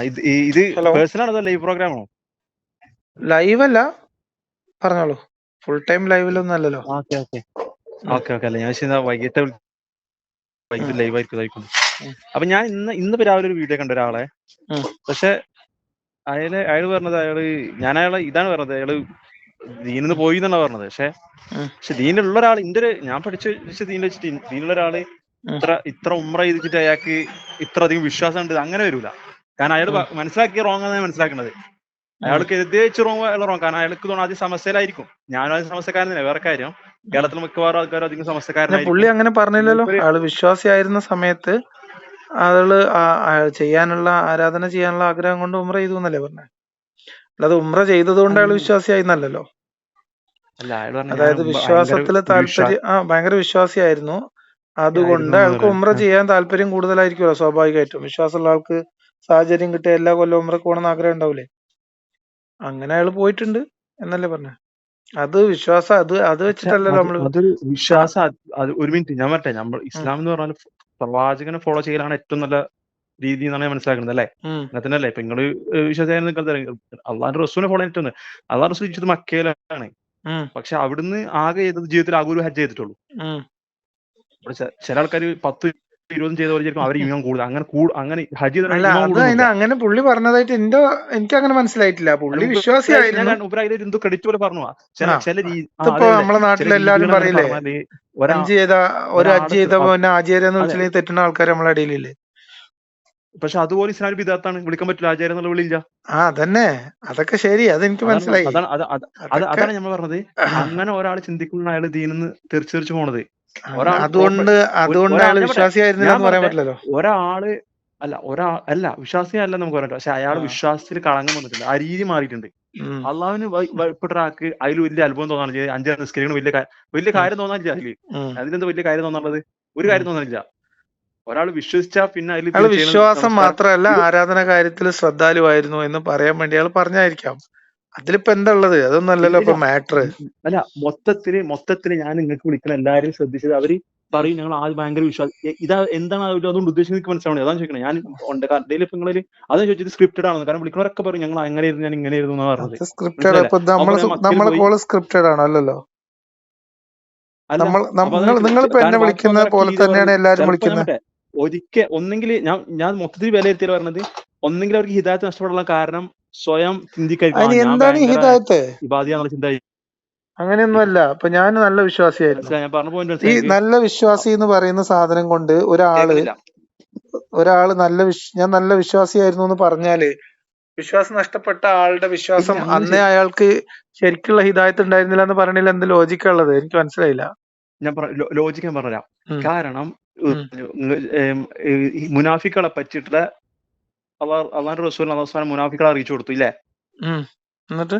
ഇത് hello, personal ആണോ live programme ആണോ? ലൈവ് അല്ല, പറഞ്ഞോളൂ. ഫുൾ ടൈം ലൈവിലൊന്നും അല്ലല്ലോ. ഓക്കെ ഓക്കെ ഉം, ഓക്കെ ഓക്കെ അല്ല ഞാൻ ശരി വൈകിട്ട് ഉം, ലൈവ് ആയിരിക്കും. ഉം, അപ്പൊ ഞാൻ ഇന്നിപ്പോ രാവിലെ ഒരു വീഡിയോ കണ്ട ഒരാളെ. ഉം, പക്ഷെ അയാള് പറഞ്ഞത് അയാളെ ഇതാണ് പറഞ്ഞത്, അയാള് ദീനിന്ന് പോയി എന്നാണ് പറഞ്ഞത്. പക്ഷെ ഉം, ദീനുള്ള ഒരാൾ ഞാൻ പഠിച്ച ദീനിൽ വെച്ചിട്ട് ദീനുള്ള ഒരാള് ഉം, ഇത്ര ഉംറ ചെയ്തിട്ട് അയാൾക്ക് ഇത്ര അധികം വിശ്വാസം ഉണ്ട്, അങ്ങനെ വരൂല. കാരണം അയാൾ ഉം, മനസ്സിലാക്കിയ റോങ് ആണ് മനസ്സിലാക്കുന്നത്. ഉം, അയാൾക്ക് എഴുതിച്ച് റോങ് കാരണം അയാൾക്ക് തോന്നുന്നു ആദ്യം സമസ്യയിലായിരിക്കും. ഞാനും ആദ്യം സമസ്യക്കാരനില്ല, വേറെ കാര്യം. ഉം. കേരളത്തിൽ മിക്കവാറും ആൾക്കാരും അധികം പിന്നെ സമസ്യക്കാരനായിരിക്കും. പുള്ളി അങ്ങനെ പറഞ്ഞില്ലല്ലോ. മൂപ്പര് ആള് വിശ്വാസിയായിരുന്ന സമയത്ത് ചെയ്യാനുള്ള ആരാധന ചെയ്യാനുള്ള ആഗ്രഹം കൊണ്ട് ഉമ്ര ചെയ്തു എന്നല്ലേ പറഞ്ഞത്. അല്ലാതെ ഉമ്ര ചെയ്തത് കൊണ്ട് അയാൾ വിശ്വാസിയായി എന്നല്ലല്ലോ. അല്ല, അയാൾ പറഞ്ഞു ഞാൻ അതായത് ഭയങ്കര വിശ്വാസത്തില് ഒരു വിശ്വാസം ഭയങ്കര വിശ്വാസിയായിരുന്നു. അതുകൊണ്ട് എന്ന് അയാൾക്ക് പറയാൻ. ഉമ്ര ചെയ്യാൻ താല്പര്യം കൂടുതലായിരിക്കുമല്ലോ സ്വാഭാവികമായിട്ടും. വിശ്വാസമുള്ള ആൾക്ക് സാഹചര്യം കിട്ടിയ എല്ലാ കൊല്ലവും ഉമ്രക്ക് പോകണമെന്ന് ആഗ്രഹം ഉണ്ടാവില്ലേ. അങ്ങനെ അയാൾ പോയിട്ടുണ്ട് എന്നല്ലേ പറഞ്ഞത്. അത് വിശ്വാസം, അത് പക്ഷെ വെച്ചിട്ടല്ലല്ലോ നമ്മള് അതൊരു ആ, വിശ്വാസം. അത് ഒരു മിനിറ്റ് ഞാൻ പറട്ടെ. നമ്മൾ ഉം, ഇസ്ലാം എന്ന് പറഞ്ഞാൽ പ്രവാചകനെ ഫോളോ ചെയ്യലാണ് ഏറ്റവും നല്ല രീതി എന്നാണ് ഞാൻ മനസ്സിലാക്കുന്നത്, അല്ലേ? ഉം, അങ്ങനെ അല്ലേ? ഇപ്പൊ നിങ്ങള് വിശ്വാസം അള്ളാന്റെ റസൂലിനെ ഫോളോ ചെയ്തിട്ടുണ്ട്. അള്ളാഹ് റസൂൽ ജീവിച്ചത് മക്കയിലാണ്. ഉം, പക്ഷെ അവിടുന്ന് ആകെ ചെയ്തത് ജീവിതത്തിൽ ആകെ ഒരു ഹജ്ജ് ചെയ്തിട്ടുള്ളൂ. ഉം, ഇവിടെ ചില ആൾക്കാർ 10-20 ചെയ്ത പോലെ അവർ ഉം. ഇമാം കൂടുതൽ, അങ്ങനെ ഹജ്ജ് അല്ല, ചെയ്ത ഇമാം അത് കൂടുന്നില്ല. അങ്ങനെ പുള്ളി പറഞ്ഞതായിട്ട് എനിക്ക് അങ്ങനെ മനസ്സിലായിട്ടില്ല. പുള്ളി ഞാൻ വിശ്വാസിയായിരുന്നു. എന്തോ ക്രെഡിറ്റ് പോലെ പറഞ്ഞു. ആ, ചില ഇതിപ്പോ അതെ അതെ, നമ്മളെ ചില നാട്ടിലെല്ലാരും രീതികൾ അങ്ങനെ പറയില്ലേ, പറഞ്ഞാല് ഒരു ഹജ്ജ് ഒരാള് ചെയ്ത പിന്നെ ആചാര്യെന്ന് അതെ. വിളിച്ചില്ലെങ്കിൽ തെറ്റുന്ന ആൾക്കാർ നമ്മളെ ഇടയിലില്ലേ. പക്ഷെ അതുപോലെ ഇസ്ലാമിൽ ബിദഅത്താണ്, വിളിക്കാൻ പറ്റില്ല, ആചാരം എന്നുള്ള വിളിയില്ല. അതന്നെ, അതൊക്കെ ശരി, അതെനിക്ക് മനസ്സിലായി. അതാണ് അതൊക്കെ അതാണ് നമ്മൾ പറഞ്ഞത്. അങ്ങനെ ഒരാൾ ചിന്തിക്കുന്ന അയാൾ ദീനിന്ന് തെറിച്ചു പോണത്. അതുകൊണ്ട് അയാൾ ഞാൻ പറട്ടെ വിശ്വാസിയായിരുന്നില്ല ഞാൻ എന്ന് പറയാൻ പറട്ടെ പറ്റില്ലല്ലോ. ഒരാള് അല്ല വിശ്വാസിയല്ല നമുക്ക് പറയട്ടെ. പക്ഷെ അയാൾ ആ, വിശ്വാസത്തിൽ കളങ്കം വന്നിട്ടുണ്ട്, ആ രീതി മാറിയിട്ടുണ്ട്. ഉം, അള്ളാഹുവിന് ഭയപ്പെട്ട ഒരാൾക്ക് അതിൽ വലിയ അത്ഭുതം തോന്നാനില്ല. 5 നിസ്കരിക്കണം വലിയ ഉം, കാര്യം തോന്നാനില്ല. ഉം, അതിലെന്താ വലിയ കാര്യം തോന്നാനുള്ളത്? ഒരു ഉം. കാര്യം തോന്നാനില്ല. ഒരാൾ വിശ്വസിച്ചാ പിന്നെ അതിൽ അയാള് ചെയ്യുന്ന വിശ്വാസം നമസ്കാരം മാത്രമല്ല, ആരാധന കാര്യത്തിൽ ശ്രദ്ധാലുവായിരുന്നു എന്ന് പറയാൻ വേണ്ടി അയാൾ പറഞ്ഞായിരിക്കാം. അതിലിപ്പോ എന്താ ഉള്ളത്? അതൊന്നും അല്ലല്ലോ ഇല്ലില്ല. ഇപ്പൊ മാറ്റർ. അല്ല, മൊത്തത്തില് ഞാൻ നിങ്ങൾക്ക് വിളിക്കുന്ന എല്ലാവരും ശ്രദ്ധിച്ചത് അവര് പറയും ഞങ്ങൾ ആദ്യം ഭയങ്കര വിശ്വാസം. എന്താണ് അതുകൊണ്ട് ഉദ്ദേശിച്ച് നിങ്ങൾക്ക് മനസ്സിലാവണേ? അതാണ് ചോദിക്കണേ. ഞാൻ ഉണ്ട് ഡെയിലി ഇപ്പൊ നിങ്ങളിൽ അതാണ് ചോദിച്ചത്, സ്ക്രിപ്റ്റഡ് ആണെന്ന്. കാരണം വിളിക്കുന്നവരൊക്കെ പറയും ഞങ്ങൾ അങ്ങനെയായിരുന്നു, ഞാൻ ഇങ്ങനെയായിരുന്നു എന്നാ പറഞ്ഞത്. അത് സ്ക്രിപ്റ്റഡ്. മനസ്സിലായില്ലേ? ഇപ്പൊ അപ്പൊ ഞാൻ മക്കയിൽ നമ്മളെ പോയി. കോള് സ്ക്രിപ്റ്റഡ് ആണോ? അല്ലല്ലോ. അല്ല, അപ്പൊ അതാണ് നിങ്ങളിപ്പോ എന്നെ കാരണം ബാക്കി വിളിക്കുന്നത് ആൾക്കാരൊക്കെ പോലെ ഇത് തന്നെയാണ് പറഞ്ഞത്. എല്ലാരും ചിലപ്പോ ഞാൻ വിളിക്കുന്നത്. മറ്റേ ഒന്നെങ്കിൽ ഞാൻ മൊത്തത്തിൽ വിലയിരുത്തിയത് പറഞ്ഞത്, ഒന്നെങ്കിൽ അവർക്ക് ഹിദായത്ത് നഷ്ടപ്പെടാനുള്ള കാരണം സ്വയം ചിന്തിക്കായിരിക്കും, അതിന് ഞാൻ എന്താണ് ഈ ഭയങ്കര ഹിദായത്ത്? ഇബാദിയാന്നുള്ള ചിന്ത. അങ്ങനെയൊന്നുമല്ല. ഇപ്പൊ ഞാൻ നല്ല വിശ്വാസിയായിരുന്നു. മനസ്സിലായി, ഞാൻ പറഞ്ഞ പോയിന്റ് ഈ മനസ്സിലായി. നല്ല വിശ്വാസി എന്ന് പറയുന്ന സാധനം കൊണ്ട് ഒരാള് കേൾക്കുന്നില്ല. ഞാൻ നല്ല വിശ്വാസിയായിരുന്നു എന്ന് പറഞ്ഞാല്, വിശ്വാസം നഷ്ടപ്പെട്ട ആളുടെ ഇല്ല, വിശ്വാസം അങ്ങനെ അന്നേ അയാൾക്ക് ശരിക്കുള്ള ഹിദായത്ത് ഉണ്ടായിരുന്നില്ല എന്ന് പറയണില്ല. എന്ത് ലോജിക്കാ ഉള്ളത്? എനിക്ക് മനസ്സിലായില്ല. ഞാൻ ലോജിക്ക് ഞാൻ പറഞ്ഞുതരാം. ഉം, കാരണം ഉം, ഈ മുനാഫിക്കുകളെ പറ്റിയിട്ടുള്ള അള്ളാഹുവിന്റെ റസൂൽ മുനാഫിക്കുകളെ അറിയിച്ചു കൊടുത്തു, ഇല്ലേ? ഉം. എന്നിട്ട്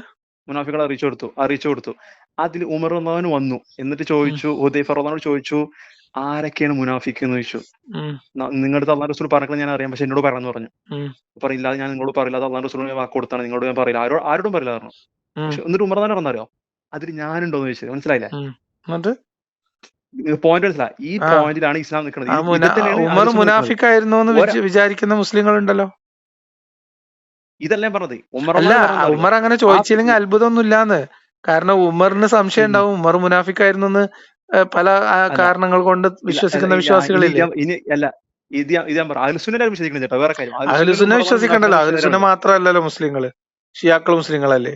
മുനാഫിക്കുകളെ അറിയിച്ചു കൊടുത്തു. അതിൽ ഉമർ റളിയല്ലാഹു വന്നു. എന്നിട്ട് ഉം, ചോദിച്ചു, ഹുദൈഫ റളിയല്ലാഹു ചോദിച്ചു, ആരൊക്കെയാണ് മുനാഫിക്ക് എന്ന് ചോദിച്ചു. ഉം, നിങ്ങളുടെ അള്ളാഹു റസൂൽ പറഞ്ഞത് ഞാൻ അറിയാം, പക്ഷെ എന്നോട് പറയാന്ന് പറഞ്ഞു. ഉം, പറയില്ല, ഞാൻ നിങ്ങളോട് പറയില്ല, അത് അള്ളാഹു റസൂലിന് വാക്ക് കൊടുത്താണ്, നിങ്ങളോട് ഞാൻ പറയില്ല, ആരോടും പറയില്ല പറഞ്ഞു. ഉം, പക്ഷെ എന്നിട്ട് ഉമർ തന്നെ പറഞ്ഞറിയോ, അതിൽ ഞാനുണ്ടോന്ന് ചോദിച്ചത്. മനസ്സിലായില്ലേ? ഉം. എന്നിട്ട് പോയിന്റ് മനസ്സിലായി. ഈ ആ പോയിന്റിലാണ് ഇസ്ലാം നിൽക്കുന്നത്. ഇതിൽ തന്നെയാണ് ഉമർ അഹ്ലുസുന്ന നിൽക്കുന്നത്. മുനാഫിക്കായിരുന്നു എന്ന് വിചാരിക്കുന്ന മുസ്ലിങ്ങളുണ്ടല്ലോ. ഇതല്ലേ പറഞ്ഞത്. ഉമർ അല്ല, റളിയല്ലാഹു പറഞ്ഞത് അറിയോ? ഉമർ അങ്ങനെ ആ ചോദിച്ചില്ലെങ്കിൽ അത്ഭുതമൊന്നും ഇല്ലാന്ന്. കാരണം ഉമറിന് സംശയം ഇല്ല ഉണ്ടാവും, ഉമർ മുനാഫിക്കായിരുന്നു എന്ന്. പല അല്ല കാരണങ്ങൾ കൊണ്ട് ഇല്ല വിശ്വസിക്കുന്ന ഇല്ല വിശ്വാസികളില്ലേ. ഇത് ഞാൻ പറഞ്ഞു. അഹ്ലുസുന്നനെ വിശ്വസിക്കുന്നില്ല കേട്ടോ, വേറെ കാര്യം. അഹ്ലുസുന്നയിൽ അഹ്ലുസുന്ന ഉമർ റളിയല്ലാഹു വിശ്വസിക്കണ്ടല്ലോ. മുനാഫിക്കാണെന്ന് അഹ്ലുസുന്ന വിശ്വസിക്കുന്നില്ല. മാത്രല്ലല്ലോ മുസ്ലിങ്ങള്, ഷിയാക്കൾ മുസ്ലിങ്ങളല്ലേ.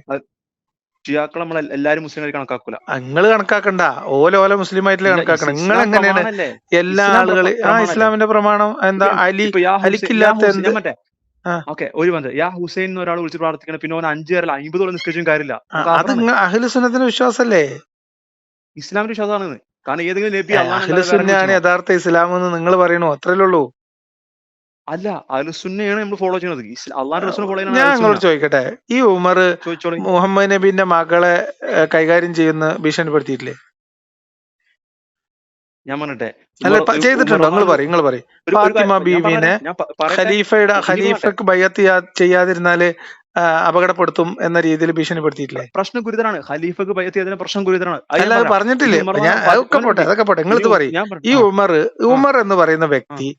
ഷിയാക്കൾ നമ്മൾ എല്ലാരും മുസ്ലിങ്ങളെ കണക്കാക്കൂല. നിങ്ങള് കണക്കാക്കണ്ട, ഓല മുസ്ലിം ആയിട്ടല്ലേ ഇല്ല, കണക്കാക്കണം. നിങ്ങൾ ഇസ്ലാം എങ്ങനെയാണ് പ്രമാണല്ലേ? എല്ലാ ഇസ്ലാം ആളുകള് പ്രമാണല്ലേ? ഇസ്ലാമിന്റെ പ്രമാണം എന്താ? ഇപ്പൊ യാ അലിക്കില്ലാത്ത ഹുസൈൻ എന്ത്? ഞാൻ മറ്റേ ആ, ഓക്കെ ഒരു ബന്ധം. യാ ഹുസൈൻ എന്ന് ഒരാൾ വിളിച്ച് പ്രാർത്ഥിക്കണം, പിന്നെ ഓൻ 5 പേരല്ല 50 നിസ്കരിച്ചും കാര്യമില്ല, നമുക്ക് അത് ആഫറാണ്. അഹ്ലുസുന്നത്തിന്റെ വിശ്വാസല്ലേ. ഇസ്ലാമിന്റെ വിശ്വാസമാണെന്ന്. കാരണം ഏതെങ്കിലും നബി അള്ളാഹ് അല്ലാതെ വേറെ അഹ്ലുസുന്നയാണ് വിളിച്ചണോ? യഥാർത്ഥ ഇസ്ലാം എന്ന് നിങ്ങൾ പറയണു, അത്രയല്ലേ ഉള്ളൂ. അല്ല, അഹ്ലുസുന്നയാണ് നമ്മൾ ഫോളോ ചെയ്യുന്നത്. അള്ളാഹുന്റെ റസൂലിനെ ഫോളോ ചെയ്യുന്നതാണ് ഞാൻ അഹ്ലുസുന്ന. നിങ്ങളോട് ചോദിക്കട്ടെ, ഈ ഉമർ ചോദിച്ചോളി. മുഹമ്മദ് നബിന്റെ മകളെ കൈകാര്യം ചെയ്യുന്ന ഭീഷണിപ്പെടുത്തിയിട്ടില്ലേ? ഞാൻ പറഞ്ഞിട്ടെ, അല്ല, ഉമർ ചെയ്തിട്ടുണ്ടോ? റളിയല്ലാഹു നിങ്ങൾ പറയും. ഒരു ഫാത്തിമ ഞാൻ ബീവിനെ പറഞ്ഞുതരാം, ഞാൻ പറയട്ടെ. എനിക്ക് പറയട്ടെ, ഖലീഫക്ക് ബയ്യത്ത് ചെയ്യാതിരുന്നാല് അപകടപ്പെടുത്തും എന്ന രീതിയിൽ ഭീഷണിപ്പെടുത്തിയിട്ടില്ലേ? പ്രശ്നം ഗുരുതരാണ്. ഖലീഫക്ക് ബൈഅത്ത് ചെയ്തതിന് പ്രശ്നം ഗുരുതരാണ്. അത് അല്ല, ഞാൻ അത് പറയാം. ഇത് പറഞ്ഞിട്ടില്ലേ? ഉമർ ഞാൻ റളിയല്ലാഹു അതൊക്കെ പോട്ടെ, മിനിറ്റ്. നിങ്ങൾ ഇനി ഇത് പറയും. ഞാൻ ഈ പറഞ്ഞു. ആ ഉമർ ആ എന്ന് പറയുന്ന ആ വ്യക്തി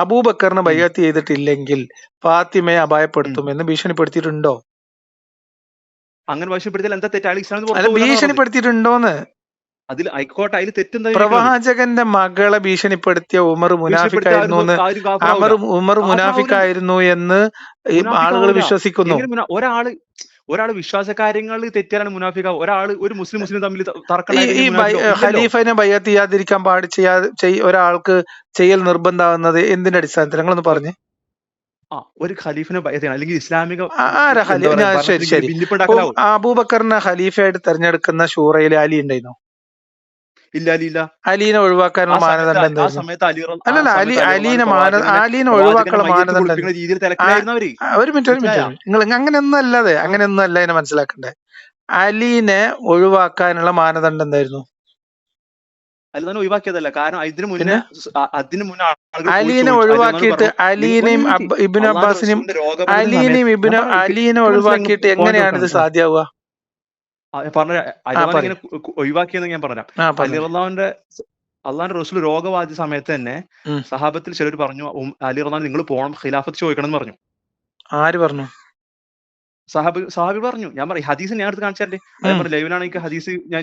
അബൂബക്കറിന് ഉം. ബൈഅത്ത് ചെയ്തിട്ടില്ലെങ്കിൽ ഫാത്തിമയെ ഉം. അപായപ്പെടുത്തും എന്ന് ഭീഷണിപ്പെടുത്തിയിട്ടുണ്ടോ? അങ്ങനെ ഭീഷണിപ്പെടുത്തിയാൽ എന്താ തെറ്റ്? അയാൾ ഇസ്ലാമിൽ അല്ല, പുറത്തു പോകില്ലെന്നാ പറഞ്ഞത്. ഭീഷണിപ്പെടുത്തിയിട്ടുണ്ടോന്ന്. അതിൽ ആയിക്കോട്ടെ, അതിൽ തെറ്റെന്താ ചോദിക്കണത്? പ്രവാചകന്റെ മകളെ ഭീഷണിപ്പെടുത്തിയ ഉമർ ഭീഷണിപ്പെടുത്തിയ മുനാഫിക്കായിരുന്നു എന്ന് ആരും കാഫറാവൂല. ഉമർ കാഫറാവൂല. മുനാഫിക്കായിരുന്നു എന്ന് ഈ ആളുകൾ മുനാഫിക്കാവൂല. വിശ്വസിക്കുന്നു. എങ്ങനെ ഒരാള് വിശ്വാസ കാര്യങ്ങളിൽ തെറ്റിയാലാണ് മുനാഫിക്കാവ്? ഒരു മുസ്ലിം തമ്മിൽ ഈ തർക്കമുണ്ടായിട്ട് ഈ മുനാഫിക്കോ? ഇല്ലല്ലോ. ഖലീഫനെ ബൈഅത്ത് ചെയ്യാതിരിക്കാൻ ഒരാൾക്ക് ചെയ്യൽ നിർബന്ധമാകുന്നത് എന്തിന്റെ അടിസ്ഥാനത്തിൽ? നിങ്ങളൊന്ന് പറഞ്ഞേ. ഒരു ഖലീഫിനെ ബൈഅത്ത് ചെയ്യണം, അല്ലെങ്കിൽ ഇസ്ലാമിക ആരാ എന്താ ഖലീഫ? പറയാ ശരി ഭരണത്തിൽ ശരി. ഭിന്നിപ്പുണ്ടാക്കലാവും. അബൂബക്കറിനെ ഖലീഫയായിട്ട് തെരഞ്ഞെടുക്കുന്ന ഷൂറയിൽ അലി ഉണ്ടായിരുന്നു. ഇല്ല. അലീനെ ഒഴിവാക്കാനുള്ള മാനദണ്ഡം ആ എന്തായിരുന്നു? സമയത്ത് അല്ലല്ല, അലീനെ ഒഴിവാക്കാനുള്ള മാനദണ്ഡം പഠിപ്പിക്കുന്ന രീതിയിൽ തിരക്കിലായിരുന്നു അവര്. ഒരു മിനിറ്റ് നിങ്ങൾ അങ്ങനെയൊന്നും അല്ലാതെ അങ്ങനെയൊന്നും അല്ല അതിനെ മനസ്സിലാക്കണ്ടേ. അലീനെ ഒഴിവാക്കാനുള്ള മാനദണ്ഡം എന്തായിരുന്നു? അലി തന്നെ ഒഴിവാക്കിയതല്ല, കാരണം അതിന് മുന്നേ ആളുകൾ അലീനെ ഒഴിവാക്കിയിട്ട് അലീനെയും ഇബ്നു അബ്ബാസിനെയും അലീനെ ഒഴിവാക്കിയിട്ട് എങ്ങനെയാണ് ഇത് സാധ്യമാവുക? പറഞ്ഞ ഇങ്ങനെ ഒഴിവാക്കിയെന്ന് ഞാൻ പറഞ്ഞുതരാം. അള്ളാന്റെ റസൂൽ രോഗബാധിത സമയത്ത് തന്നെ സഹാബത്തിൽ ചിലർ പറഞ്ഞു, അലി റളിയല്ലാഹു നിങ്ങൾ പോകണം, ഖിലാഫത്ത് ചോദിക്കണം എന്ന് പറഞ്ഞു. ആര് പറഞ്ഞു? സഹാബി പറഞ്ഞു. ഞാൻ പറയും ഹദീസ് ഞാൻ എടുത്ത് കാണിച്ചാലേ ലൈവിലാണ് എനിക്ക് ഹദീസ് ഞാൻ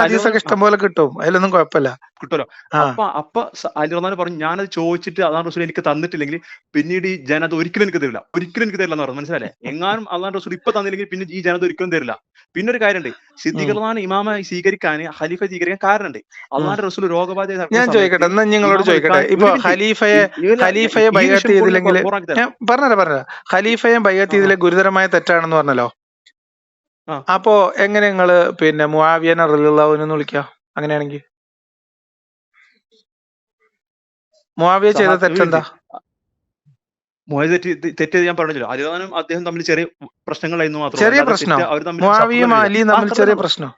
ഹദീസൊക്കെ ഇഷ്ടം പോലെ കിട്ടും, അതിലൊന്നും കുഴപ്പമില്ല, കിട്ടുമല്ലോ. അപ്പൊ അലി റളിയല്ലാഹു പറഞ്ഞു, ഞാനത് ചോദിച്ചിട്ട് അള്ളാഹു റസൂൽ എനിക്ക് തന്നിട്ടില്ലെങ്കിൽ പിന്നീട് ഈ ജനത ഒരിക്കലും എനിക്ക് തരില്ല എന്ന് പറഞ്ഞു. മനസ്സിലല്ലേ? എങ്ങാനും അള്ളാഹു റസൂൽ ഇപ്പൊ തന്നില്ലെങ്കിൽ പിന്നെ ഈ ജനത ഒരിക്കലും തരില്ല. പിന്നെ ഒരു കാര്യമുണ്ട്, സിദ്ദീഖ് റളിയല്ലാഹു ഇമാമായി സ്വീകരിക്കാൻ, ഖലീഫ സ്വീകരിക്കാൻ കാരണമുണ്ട്. അള്ളാഹുന്റെ റസൂൽ രോഗബാധിത. ഞാൻ ചോദിക്കട്ടെ, എന്നാ നിങ്ങളോട് ചോദിക്കട്ടെ, ഇപ്പൊ ഖലീഫയെ ബൈഅത്ത് ചെയ്തില്ലെങ്കിൽ പറഞ്ഞ ഖലീഫയെ ബൈഅത്ത് ചെയ്തിലെ ഗുരുതരമായ തെറ്റാണെന്ന് പറഞ്ഞല്ലോ. അപ്പോ എങ്ങനെ നിങ്ങള് പിന്നെ മുആവിയനെ റളിയല്ലാഹു അൻഹു എന്ന് വിളിക്കുക? അങ്ങനെയാണെങ്കിൽ മുആവിയ ചെയ്ത തെറ്റെന്താ? തെറ്റ് ഞാൻ പറഞ്ഞല്ലോ, അലിയും അദ്ദേഹം തമ്മിൽ ചെറിയ പ്രശ്നങ്ങളായിരുന്നു മാത്രം. ചെറിയ പ്രശ്നം, മുആവിയയും അലിയും തമ്മിൽ ചെറിയ പ്രശ്നം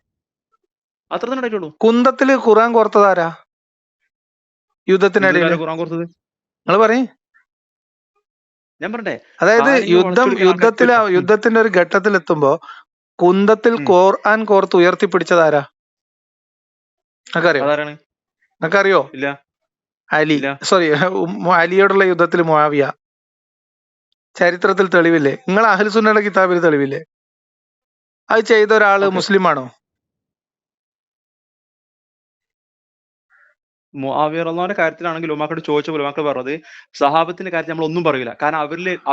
അത്ര തന്നെ ഉണ്ടായിട്ടുള്ളൂ. കുന്തത്തില് ഖുർആൻ കോർത്തതാരാ യുദ്ധത്തിനിടയിൽ? ഖുർആൻ കോർത്തത് നിങ്ങൾ പറയും. ഞാൻ പറഞ്ഞേ, അതായത് യുദ്ധത്തിന്റെ ഒരു ഘട്ടത്തിൽ എത്തുമ്പോ കുന്തത്തിൽ ഖുർആൻ കോർത്ത് ഉയർത്തിപ്പിടിച്ചതാരാ? നിങ്ങൾക്കറിയോ? ഇല്ല. അലി, സോറി, അലിയോടുള്ള യുദ്ധത്തിൽ മുആവിയ. ചരിത്രത്തിൽ തെളിവില്ലേ? നിങ്ങൾ അഹ്ലു സുന്നയുടെ കിതാബിൽ തെളിവില്ലേ? അത് ചെയ്ത ഒരാള് മുസ്ലിമാണോ? മുആവിയ റളിയല്ലാഹുവിന്റെ കാര്യത്തിലാണെങ്കിൽ ഉമ്മാക്കോട് ചോദിച്ചപ്പോൾ ഉമ്മാക്കൾ പറഞ്ഞത്, സഹാബത്തിന്റെ കാര്യത്തിൽ നമ്മൾ ഒന്നും പറയില്ല, കാരണം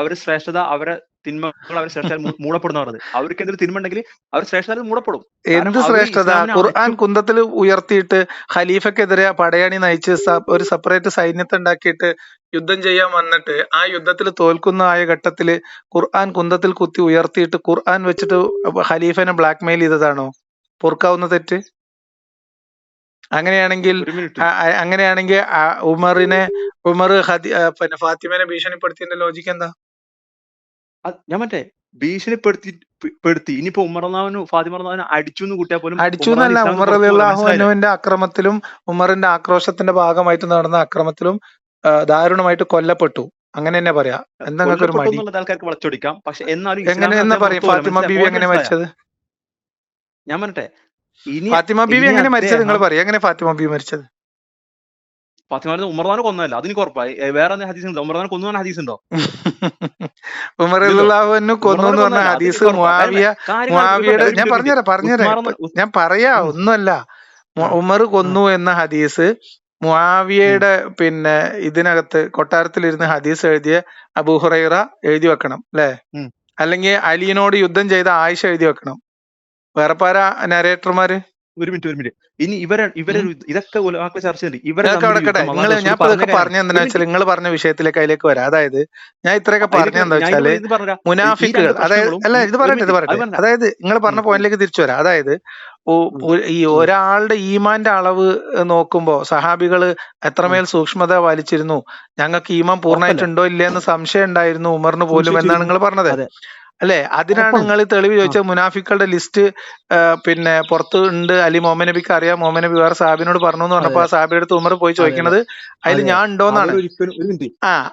അവര് ശ്രേഷ്ഠത, അവരെ തിന്മകൾ, അവരെ ശ്രേഷ്ഠ മൂടപ്പെടുന്ന പറഞ്ഞത്. അവർക്ക് എന്തെങ്കിലും തിന്മ ഉണ്ടെങ്കിൽ അവർ ശ്രേഷ്ഠത മൂടപ്പെടും. എന്ത് ശ്രേഷ്ഠത? ഖുർആൻ കുന്തത്തിൽ ഉയർത്തിയിട്ട് ഖലീഫക്കെതിരെ പടയണി നയിച്ച് ഒരു സെപ്പറേറ്റ് സൈന്യത്തെ ഉണ്ടാക്കിയിട്ട് യുദ്ധം ചെയ്യാൻ വന്നിട്ട് ആ യുദ്ധത്തിൽ തോൽക്കുന്ന ആയ ഘട്ടത്തില് ഖുർആൻ കുന്തത്തിൽ കുത്തി ഉയർത്തിയിട്ട് ഖുർആൻ വെച്ചിട്ട് ഖലീഫനെ ബ്ലാക്ക്മെയിൽ ചെയ്തതാണോ പൊറുക്കാവുന്ന തെറ്റ്? അങ്ങനെയാണെങ്കിൽ ഉമർ പിന്നെ ഫാത്തിമനെ ഭീഷണിപ്പെടുത്തിയതിന്റെ ലോജിക്ക് എന്താ? ഞാൻ ഭീഷണിപ്പെടുത്തി ഇനിയിപ്പോ ഉമർ റളിയല്ലാഹു ഫാത്തിമ റളിയല്ലാഹു അടിച്ചു എന്ന് കൂട്ടിയാൽ പോലും അടിച്ചു എന്നല്ല, ഉമർ റളിയല്ലാഹു അൻഹുവിന്റെ അക്രമത്തിലും ഉമറിന്റെ ആക്രോശത്തിന്റെ ഭാഗമായിട്ട് നടന്ന അക്രമത്തിലും ദാരുണമായിട്ട് കൊല്ലപ്പെട്ടു. അങ്ങനെ തന്നെ പറയാം. എന്താ ഒരു മടി? ആൾക്കാർക്ക് വളച്ചൊടിക്കാം, പക്ഷെ എന്നാലും എങ്ങനെ പറയും ഫാത്തിമ ബീവി എങ്ങനെ മരിച്ചത്? ഞാൻ പറഞ്ഞെ, ഫാത്തിമ ബീവി എങ്ങനെ മരിച്ചത്? നിങ്ങൾ പറയും, എങ്ങനെ ഫാത്തിമ ബീവി മരിച്ചത്? ഫാത്തിമ ഉമർദാനെ കൊന്നതല്ല, അതിന് ഉറപ്പായി. വേറെ ഹദീസ് ഉണ്ടോ? ഉമർദാനെ കൊന്നു പറഞ്ഞ ഹദീസ് ഉണ്ടോ? ഉമർ റളിയല്ലാഹു അൻഹു കൊന്നു എന്ന് പറഞ്ഞ ഹദീസ് മുആവിയയുടെ ഞാൻ പറയാ ഒന്നുമല്ല. ഉമർ കൊന്നു എന്ന ഹദീസ് മുആവിയയുടെ പിന്നെ ഇതിനകത്ത് കൊട്ടാരത്തിലിരുന്ന് ഹദീസ് എഴുതിയ അബൂ ഹുറൈറ എഴുതി വെക്കണം അല്ലെ? അല്ലെങ്കിൽ അലിയോട് യുദ്ധം ചെയ്ത ആയിഷ എഴുതി വെക്കണം. വേറെ പാരാ നരേറ്റർമാര്? ഒരു മിനിറ്റ് ഇനി ഇവരെ ഇതൊക്കെ ചർച്ച ചെയ്യുന്നുണ്ട്. ഞാൻ ഇതൊക്കെ പറഞ്ഞ എന്താ വെച്ചാൽ നിങ്ങൾ പറഞ്ഞ വിഷയത്തിലേക്ക് അതിലേക്ക് വരാം. അതായത് ഞാൻ ഇത്രയൊക്കെ പറഞ്ഞ എന്താ വെച്ചാല് മുനാഫിക്കുകൾ, അതായത് അല്ല ഇത് പറയട്ടെ അതായത് നിങ്ങൾ പറഞ്ഞ പോയിന്റിലേക്ക് തിരിച്ചു വരാം. അതായത് ഈ ഒരാളുടെ ഈമാന്റെ അളവ് നോക്കുമ്പോ സഹാബികള് എത്രമേൽ സൂക്ഷ്മത പാലിച്ചിരുന്നു, ഞങ്ങൾക്ക് ഈമാൻ പൂർണ്ണമായിട്ടുണ്ടോ ഇല്ലേ എന്ന് സംശയം ഉണ്ടായിരുന്നു ഉമറിന് പോലും എന്നാണ് നിങ്ങൾ പറഞ്ഞത് അല്ലെ? അതിനാണ് നിങ്ങൾ തെളിവ് ചോദിച്ചത്. മുനാഫിക്കളുടെ ലിസ്റ്റ് പിന്നെ പുറത്ത് ഉണ്ട്, അലി മുഹമ്മദ് നബിക്ക് അറിയാം, മുഹമ്മദ് നബി വേറെ സാഹിബിനോട് പറഞ്ഞു എന്ന് പറഞ്ഞപ്പോ ആ സാഹിബിയുടെ അടുത്ത് ഉമർ പോയി ചോദിക്കുന്നത് അതിൽ ഞാൻ ഉണ്ടോന്നാണ്.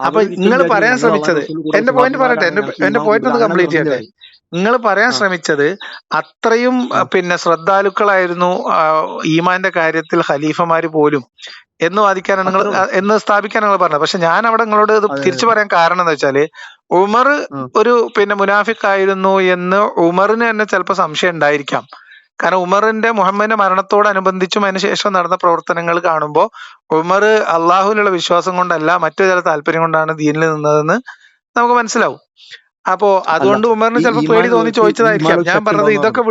അപ്പൊ നിങ്ങൾ പറയാൻ ശ്രമിച്ചത്, എന്റെ പോയിന്റ് പറയട്ടെ, എന്റെ പോയിന്റ് ഒന്ന് കംപ്ലീറ്റ് ചെയ്യട്ടെ. നിങ്ങൾ പറയാൻ ശ്രമിച്ചത് അത്രയും പിന്നെ ശ്രദ്ധാലുക്കളായിരുന്നു ഈമാന്റെ കാര്യത്തിൽ ഖലീഫമാര് പോലും എന്ന് വാദിക്കാനാണ് നിങ്ങൾ, എന്ന് സ്ഥാപിക്കാനാണ് നിങ്ങൾ പറഞ്ഞത്. പക്ഷെ ഞാൻ അവിടെ നിങ്ങളോട് ഇത് തിരിച്ചു പറയാൻ കാരണം എന്താ വെച്ചാല്, ഉമർ ഒരു പിന്നെ മുനാഫിഖ് ആയിരുന്നു എന്ന് ഉമറിന് തന്നെ ചിലപ്പോൾ സംശയം ഉണ്ടായിരിക്കാം. കാരണം ഉമറിന്റെ മുഹമ്മദിന്റെ മരണത്തോടനുബന്ധിച്ചും അതിനുശേഷം നടന്ന പ്രവർത്തനങ്ങൾ കാണുമ്പോൾ ഉമർ അള്ളാഹുവിലുള്ള വിശ്വാസം കൊണ്ടല്ല മറ്റു ചില താല്പര്യം കൊണ്ടാണ് ദീനിൽ നിന്നതെന്ന് നമുക്ക് മനസ്സിലാവും. അപ്പോ അതുകൊണ്ട് ഉമറിന് ചിലപ്പോൾ പേടി തോന്നി ചോദിച്ചതായിരിക്കാം. ഞാൻ പറഞ്ഞത് ഇതൊക്കെ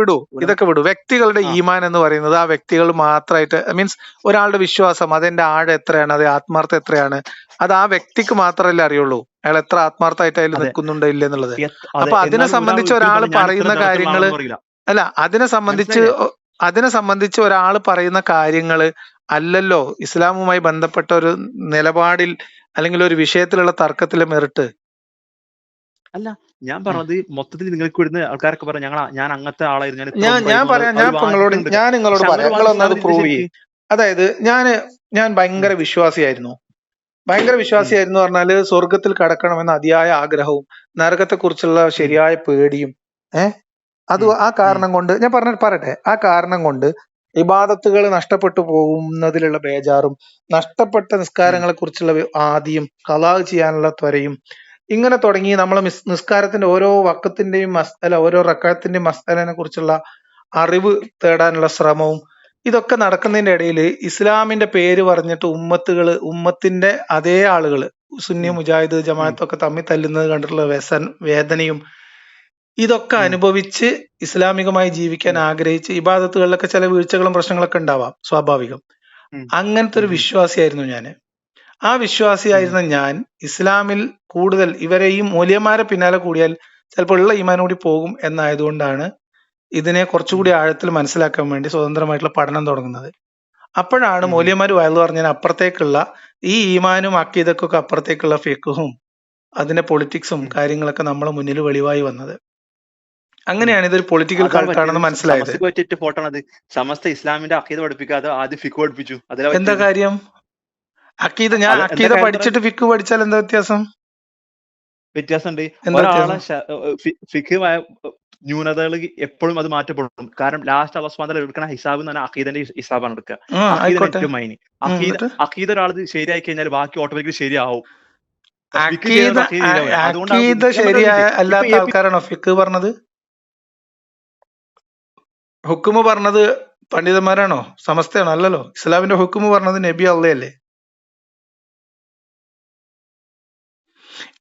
വിടൂ. വ്യക്തികളുടെ ഈമാൻ എന്ന് പറയുന്നത് ആ വ്യക്തികൾ മാത്രമായിട്ട്, മീൻസ് ഒരാളുടെ വിശ്വാസം അതിന്റെ ആഴം എത്രയാണ്, അത് ആത്മാർത്ഥം എത്രയാണ്, അത് ആ വ്യക്തിക്ക് മാത്രമല്ലേ അറിയുള്ളൂ, അയാൾ എത്ര ആത്മാർത്ഥമായിട്ട് അതിൽ നിൽക്കുന്നുണ്ടോ ഇല്ല എന്നുള്ളത്. അപ്പൊ അതിനെ സംബന്ധിച്ച് ഒരാൾ പറയുന്ന കാര്യങ്ങള് അല്ല, അതിനെ സംബന്ധിച്ച് ഒരാൾ പറയുന്ന കാര്യങ്ങള് അല്ലല്ലോ ഇസ്ലാമുമായി ബന്ധപ്പെട്ട ഒരു നിലപാടിൽ അല്ലെങ്കിൽ ഒരു വിഷയത്തിലുള്ള തർക്കത്തിലെ മെറിട്ട്. അല്ല, ഞാൻ പറഞ്ഞത് മൊത്തത്തിൽ നിങ്ങൾക്ക് വിടുന്ന ആൾക്കാരൊക്കെ പറയാം ഞാൻ അങ്ങനത്തെ ആളായിരുന്നു, ഞാൻ നിങ്ങളോട് പറയാം പ്രൂവ് ചെയ്യും. അതായത് ഞാൻ ഭയങ്കര വിശ്വാസിയായിരുന്നു പറഞ്ഞാല് സ്വർഗത്തിൽ കടക്കണമെന്ന അതിയായ ആഗ്രഹവും നരകത്തെ കുറിച്ചുള്ള ശരിയായ പേടിയും ആ കാരണം കൊണ്ട് ഞാൻ പറയട്ടെ, ആ കാരണം കൊണ്ട് ഇബാദത്തുകൾ നഷ്ടപ്പെട്ടു പോകുന്നതിലുള്ള ബേജാറും നഷ്ടപ്പെട്ട നിസ്കാരങ്ങളെ കുറിച്ചുള്ള ആദിയും ഖളാ ചെയ്യാനുള്ള ത്വരയും ഇങ്ങനെ തുടങ്ങി നമ്മളെ നിസ്കാരത്തിന്റെ ഓരോ വക്കത്തിന്റെയും മസ്അല, ഓരോ റക്അത്തിന്റെയും മസ്അലിനെ കുറിച്ചുള്ള അറിവ് തേടാനുള്ള ശ്രമവും ഇതൊക്കെ നടക്കുന്നതിന്റെ ഇടയിൽ ഇസ്ലാമിന്റെ പേര് പറഞ്ഞിട്ട് ഉമ്മത്തിന്റെ അതേ ആളുകള് സുന്നി മുജാഹിദ് ജമാഅത്തൊക്കെ തമ്മിൽ തല്ലുന്നത് കണ്ടിട്ടുള്ള വേദനയും ഇതൊക്കെ അനുഭവിച്ച് ഇസ്ലാമികമായി ജീവിക്കാൻ ആഗ്രഹിച്ച് ഇബാദത്തുകളിലൊക്കെ ചില വീഴ്ചകളും പ്രശ്നങ്ങളൊക്കെ ഉണ്ടാവാം, സ്വാഭാവികം. അങ്ങനത്തെ ഒരു വിശ്വാസിയായിരുന്നു ഞാൻ. ആ വിശ്വാസിയായിരുന്ന ഞാൻ ഇസ്ലാമിൽ കൂടുതൽ ഇവരെയും മൂല്യന്മാരെ പിന്നാലെ കൂടിയാൽ ചിലപ്പോൾ ഉള്ള ഈമാൻ കൂടി പോകും എന്നായതുകൊണ്ടാണ് ഇതിനെ കുറച്ചുകൂടി ആഴത്തിൽ മനസ്സിലാക്കാൻ വേണ്ടി സ്വതന്ത്രമായിട്ടുള്ള പഠനം തുടങ്ങുന്നത്. അപ്പോഴാണ് മൂല്യന്മാർ വയലു പറഞ്ഞതിന് അപ്പുറത്തേക്കുള്ള ഈ ഈമാനും അക്കീദക്കൊക്കെ അപ്പുറത്തേക്കുള്ള ഫിഖ്ഹും അതിന്റെ പൊളിറ്റിക്സും കാര്യങ്ങളൊക്കെ നമ്മളെ മുന്നിൽ വെളിവായി വന്നത്. അങ്ങനെയാണ് ഇതൊരു പൊളിറ്റിക്കൽ കൾട്ടാണെന്ന് മനസ്സിലായത്. സമസ്ത ഇസ്ലാമിന്റെ അക്കീദ പഠിപ്പിക്കാതെ ആദ്യം ഫിഖ് പഠിപ്പിച്ചു. എന്താ കാര്യം? അക്കീദ പഠിച്ചിട്ട് ഫിഖ് പഠിച്ചാൽ എന്താ വ്യത്യാസമുണ്ട്? ഒരാളെ ഫിഖ് ന്യൂനതകൾ എപ്പോഴും അത് മാറ്റപ്പെടും. കാരണം ലാസ്റ്റ് അല്ലാഹു സുബ്ഹാനഹു വ തആല എടുക്കുന്ന ഹിസാബ് എന്ന് പറഞ്ഞാൽ അഖീദന്റെ ഹിസാബാണ് എടുക്കുക. ഏറ്റവും മൈൻ അഖീദ ഒരാൾ ശരിയായി കഴിഞ്ഞാൽ ബാക്കി ഓട്ടോമാറ്റിക്കലി ശരിയാവും. അല്ലാത്ത ആൾക്കാരാണോ ഫിഖ് പറഞ്ഞത്? ഹുക്കുമ് പറഞ്ഞത് പണ്ഡിതന്മാരാണോ? സമസ്തയാണോ? അല്ലല്ലോ. ഇസ്ലാമിന്റെ ഹുക്കുമ് പറഞ്ഞത് നബി അള്ളയല്ലേ?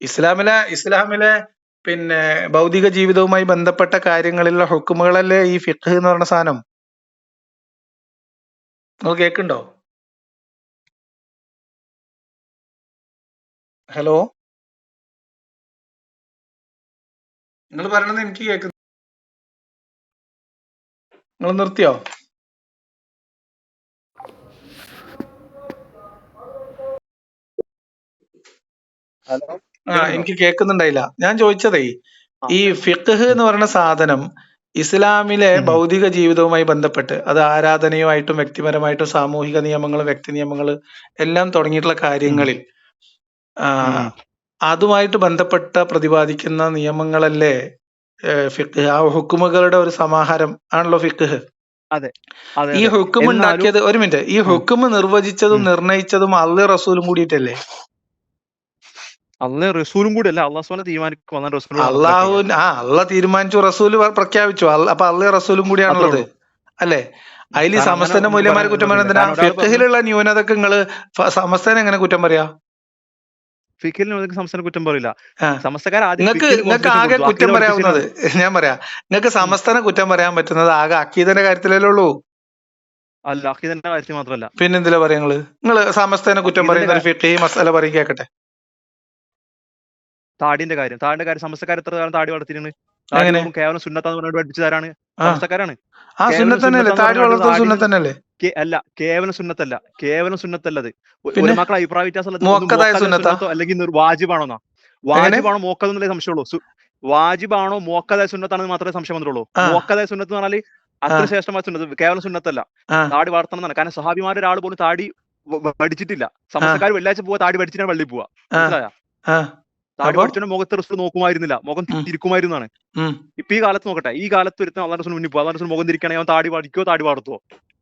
ഇസ്ലാമിലെ പിന്നെ ഭൗതിക ജീവിതവുമായി ബന്ധപ്പെട്ട കാര്യങ്ങളിലുള്ള ഹുക്കുമുകളല്ലേ ഈ ഫിഖ് എന്ന് പറഞ്ഞ സാധനം. നിങ്ങൾ കേൾക്കുന്നുണ്ടോ? ഹലോ, നിങ്ങൾ പറയണത് എനിക്ക് കേൾക്കുന്നു. നിങ്ങൾ നിർത്തിയോ? എനിക്ക് കേൾക്കുന്നുണ്ടായില്ല. ഞാൻ ചോദിച്ചതേ, ഈ ഫിഖ് എന്ന് പറയുന്ന സാധനം ഇസ്ലാമിലെ ഭൗതിക ജീവിതവുമായി ബന്ധപ്പെട്ട്, അത് ആരാധനയുമായിട്ടും വ്യക്തിപരമായിട്ടും സാമൂഹിക നിയമങ്ങള്, വ്യക്തി നിയമങ്ങള് എല്ലാം തുടങ്ങിയിട്ടുള്ള കാര്യങ്ങളിൽ അതുമായിട്ട് ബന്ധപ്പെട്ട പ്രതിപാദിക്കുന്ന നിയമങ്ങളല്ലേ ഫിഖ്? ആ ഹുക്കുമുകളുടെ ഒരു സമാഹാരം ആണല്ലോ ഫിഖ്. ഈ ഹുക്കും ഉണ്ടാക്കിയത്, ഒരു മിനിറ്റ്, ഈ ഹുക്കും നിർവചിച്ചതും നിർണയിച്ചതും അള്ളാഹും റസൂലും കൂടിയിട്ടല്ലേ? അള്ളാഹ് റസൂലും കൂടി അല്ല, അള്ളാഹു തീരുമാനിക്കും. അള്ളാഹ് തീരുമാനിച്ചു, റസൂല് പ്രഖ്യാപിച്ചു. അപ്പൊ അള്ളാഹ് റസൂലും കൂടിയാണുള്ളത് അല്ലേ? അതിൽ സമസ്തന്റെ മൂല്യന്മാരെ കുറ്റം പറയാൻ എന്തിനാ? ഫിഖിലുള്ള ന്യൂനതക്ക് നിങ്ങള് സമസ്തനെ എങ്ങനെ കുറ്റം പറയാ? സംസ്ഥാന കുറ്റം പറയില്ല. നിങ്ങൾക്ക് ആകെ കുറ്റം പറയാവുന്നത്, ഞാൻ പറയാം, നിങ്ങൾക്ക് സമസ്തനെ കുറ്റം പറയാൻ പറ്റുന്നത് ആകെ അക്കീദന്റെ കാര്യത്തിലല്ലേ ഉള്ളൂ. അല്ല, അക്കീദന്റെ കാര്യത്തിൽ മാത്രമല്ല. പിന്നെ എന്തിനാ പറയാ നിങ്ങള് സമസ്തനെ കുറ്റം പറയുന്ന ഒരു ഫിഖ് മസാല പറയും കേക്കട്ടെ. താടിന്റെ കാര്യം സമസ്തക്കാർ എത്ര കാലം താടി വളർത്തിയിരുന്നു? കേവലം സുന്നത്താന്ന് പറഞ്ഞിട്ട് പഠിപ്പിച്ചു തരാണ് സമസ്തക്കാരാണ്. അല്ല, കേവലം സുന്നത്തല്ല. അത് മക്കളെ അഭിപ്രായ വ്യത്യാസം. അല്ലെങ്കിൽ വാജിബാണോ മോക്കതെന്നല്ലേ സംശയമുള്ളൂ. വാജിബാണോ മോക്കതായ സുന്നത്താണെന്ന് മാത്രമേ സംശയം വന്നിട്ടുള്ളൂ. മോക്കതായ സുന്നത്ത് എന്ന് പറഞ്ഞാൽ അത്ര ശ്രേഷ്ഠമായ സുന്നത്ത്, കേവലം സുന്നത്തല്ല. താടി വളർത്തണം എന്നാണ്. കാരണം സഹാബിമാരുടെ ഒരാൾ പോലും താടി പഠിച്ചിട്ടില്ല. സമസ്തക്കാർ വെള്ളിയാഴ്ച പോവാ, താടി പഠിച്ചിട്ടാണ് പള്ളിയിൽ പോവാ. മനസ്സിലായ? താടി പഠിച്ചവന്റെ മുഖത്ത് റസൂൽ നോക്കുമായിരുന്നില്ല, മുഖം തിരിക്കുമായിരുന്നാണ്. ഇപ്പൊ ഈ കാലത്ത് നോക്കട്ടെ, ഈ കാലത്ത് ഒരുത്തൻ അള്ളാഹു റസൂൽ മുന്നിൽ പോകും, അള്ളാഹു റസൂൽ മുഖം തിരിക്കണേ അവൻ താടി പഠിക്കോ താടി പാടത്തോ?